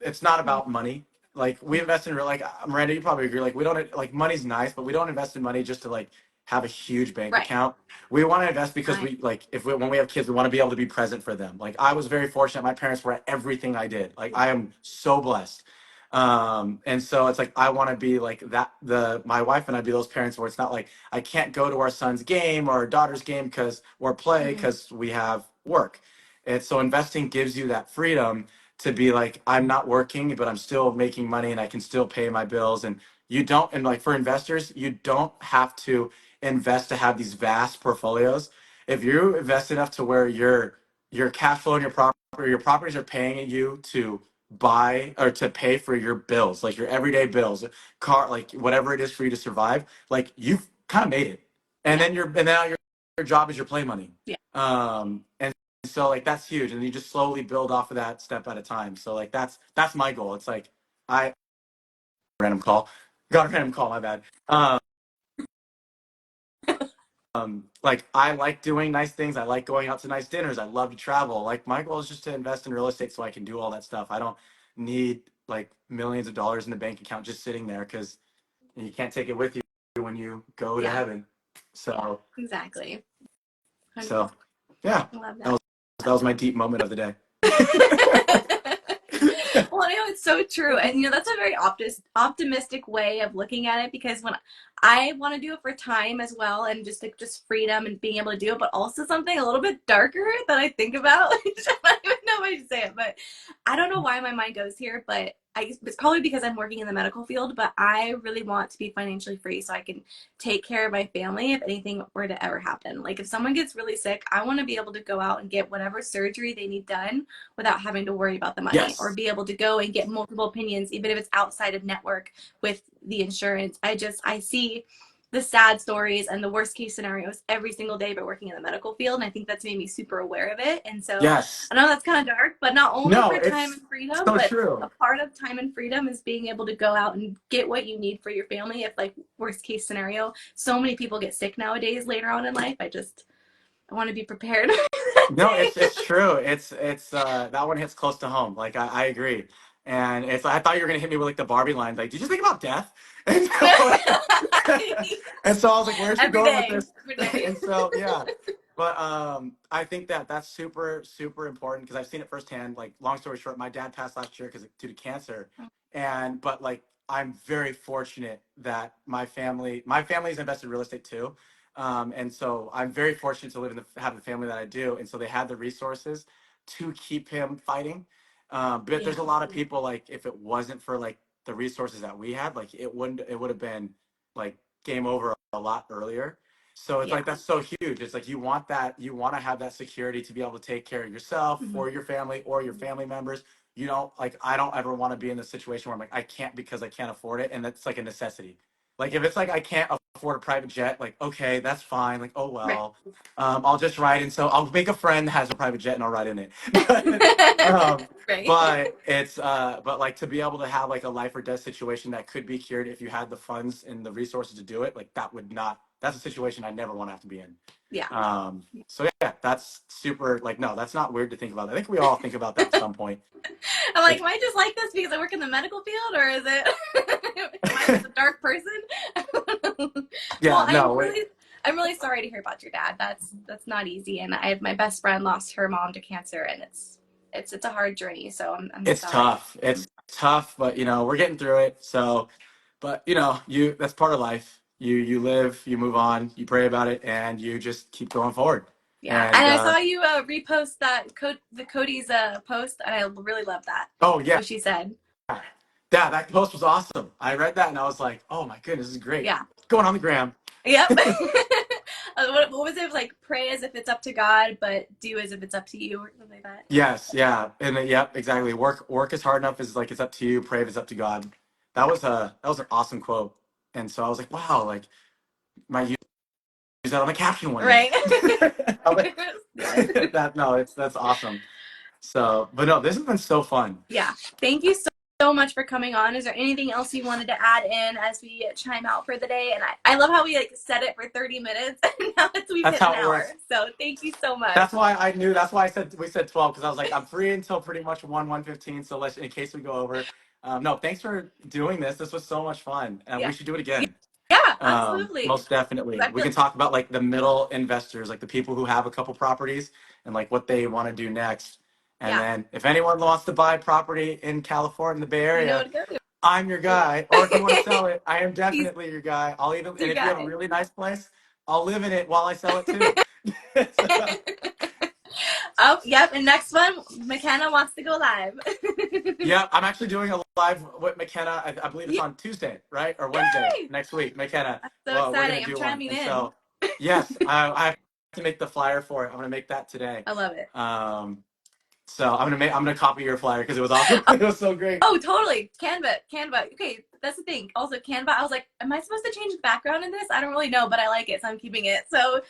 it's not about money. Like, we invest in like, Miranda, you probably agree. Like, we don't, like, money's nice, but we don't invest in money just to like have a huge bank Right. account. We want to invest because I we like, when we have kids, we want to be able to be present for them. Like, I was very fortunate. My parents were at everything I did. Like, I am so blessed. And so it's like, I want to be like that, my wife and I be those parents where it's not like, I can't go to our son's game or our daughter's game or play Mhm. because we have work. And so investing gives you that freedom to be like, I'm not working, but I'm still making money and I can still pay my bills. And you don't, and like for investors, you don't have to invest to have these vast portfolios. If you invest enough to where your cash flow and your properties are paying you to buy or to pay for your bills, like your everyday bills, car, like whatever it is for you to survive, like you've kind of made it. And Yeah. then now your job is your play money. Yeah. And so like that's huge, and you just slowly build off of that step at a time. So like that's my goal. It's like I random call got a random call, my bad. Like I like doing nice things. I like going out to nice dinners. I love to travel. Like my goal is just to invest in real estate so I can do all that stuff. I don't need like millions of dollars in the bank account just sitting there, because you can't take it with you when you go to Yeah. heaven. So Exactly. 100%. so yeah, I love that that. was my deep moment of the day. Well, I know it's so true. And, that's a very optimistic way of looking at it, because when I want to do it for time as well, and just like just freedom and being able to do it, but also something a little bit darker that I think about. I don't even know how to say it, but I don't know why my mind goes here, but it's probably because I'm working in the medical field, but I really want to be financially free so I can take care of my family if anything were to ever happen. Like if someone gets really sick, I want to be able to go out and get whatever surgery they need done without having to worry about the money, or Yes. be able to go and get multiple opinions, even if it's outside of network with the insurance. I see the sad stories and the worst case scenarios every single day by working in the medical field. And I think that's made me super aware of it. And so Yes. I know that's kind of dark, but not only No, for time it's and freedom, so but a true. part of time and freedom is being able to go out and get what you need for your family. If like worst case scenario, so many people get sick nowadays later on in life. I want to be prepared. No, it's true. It's that one hits close to home. Like I agree. And it's I thought you were gonna hit me with like the Barbie line, like, did you think about death? And so, and so I was like, where's she Every going with day, this? every day. And so yeah. But I think that's super, super important because I've seen it firsthand. Like, long story short, my dad passed last year because due to cancer. And but like I'm very fortunate that my family's invested in real estate too. And so I'm very fortunate to have the family that I do. And so they had the resources to keep him fighting. But Yeah. there's a lot of people, like, if it wasn't for like the resources that we had, like it would have been like game over a lot earlier. So it's Yeah. like, that's so huge. It's like, you want to have that security to be able to take care of yourself Mhm. or your family or your family members. You don't like, I don't ever want to be in a situation where I'm like, I can't because I can't afford it. And that's like a necessity. Like if it's like I can't afford a private jet, like okay, that's fine. Like oh Right. well, I'll just ride in. So I'll make a friend that has a private jet and I'll ride in it. Right. But it's but like to be able to have like a life or death situation that could be cured if you had the funds and the resources to do it, like that would not. That's a situation I never want to have to be in. Yeah. So yeah, that's super. Like no, that's not weird to think about. I think we all think about that at some point. I'm like, Like am I just like this because I work in the medical field, or is it? Am I just a dark person? Well, yeah, no, wait. I'm really sorry to hear about your dad. That's not easy, and my best friend lost her mom to cancer, and it's a hard journey. So I'm It's sorry. tough. It's tough, but we're getting through it. So, but you that's part of life. You live, you move on, you pray about it, and you just keep going forward. Yeah, And and I saw you repost the Cody's post, and I really love that. oh yeah, What she said. Yeah, that post was awesome. I read that and I was like, oh my goodness, this is great. Yeah. Going on the gram. Yep. What was it? Like, pray as if it's up to God, but do as if it's up to you, or something like that. Yes, yeah, and yep, exactly. Work is hard enough. Is like it's up to you. Pray if it's up to God. That was an awesome quote. And so I was like, wow, like might use that on a caption one day. Right. I'm like, Good. that no, that's awesome. So, but no, this has been so fun. Yeah. Thank you so much for coming on. Is there anything else you wanted to add in as we chime out for the day? And I love how we like set it for 30 minutes and now we've That's hit an how it hour. works. So thank you so much. That's why I knew. That's why we said 12 because I was like, I'm free until pretty much 1:15. So let's in case we go over. No, thanks for doing this. This was so much fun. Yeah. We should do it again. Yeah, absolutely. Most definitely. I We feel can talk about like the middle investors, like the people who have a couple properties and like what they want to do next. And yeah, then if anyone wants to buy property in California, in the Bay you know Area, what to go to. I'm your guy. Or if you want to sell it, I am He's definitely your guy. I'll even, and your if you have a guy. really nice place, I'll live in it while I sell it too. So, Oh, yep. And next one, McKenna wants to go live. yeah, I'm actually doing a live with McKenna. I believe it's on Tuesday, right? Or Wednesday Yay! next week. McKenna. That's so Well, we're exciting. gonna I'm do one. chiming And in. so, yes, I have to make the flyer for it. I'm gonna make that today. I love it. So I'm gonna copy your flyer because it was awesome. It was so great. Oh, totally. Canva. Okay, that's the thing. Also, Canva, I was like, am I supposed to change the background in this? I don't really know, but I like it, so I'm keeping it. So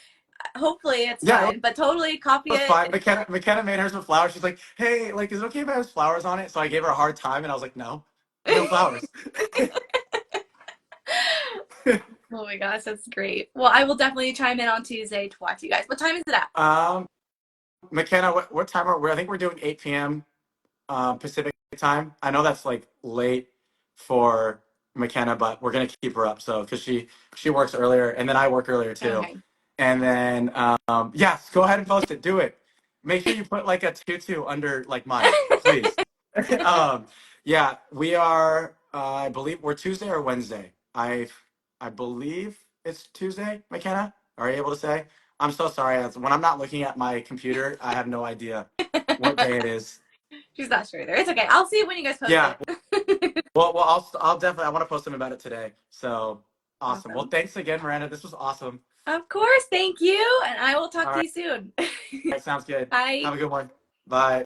hopefully it's Yeah, it fine. But totally copy was fine. it. McKenna made hers with flowers. She's like, hey, like, is it okay if I have flowers on it? So I gave her a hard time, and I was like, no flowers. Oh my gosh, that's great. Well, I will definitely chime in on Tuesday to watch you guys. What time is it at? McKenna, what time are we? I think we're doing 8 p.m. Pacific time. I know that's like late for McKenna, but we're gonna keep her up. So because she works earlier, and then I work earlier too. Okay. And then yes, go ahead and post it. Do it. Make sure you put like a tutu under like mine, please. um, yeah, we are. I believe we're Tuesday or Wednesday. I believe it's Tuesday. McKenna, are you able to say? I'm so sorry. When I'm not looking at my computer, I have no idea what day it is. She's not sure either. It's okay. I'll see it when you guys post Yeah. it. Well, I'll definitely. I want to post something about it today. So awesome. Well, Awesome. thanks again, Miranda. This was awesome. Of course. Thank you. And I will talk All to right. you soon. Sounds good. Bye. Have a good one. Bye.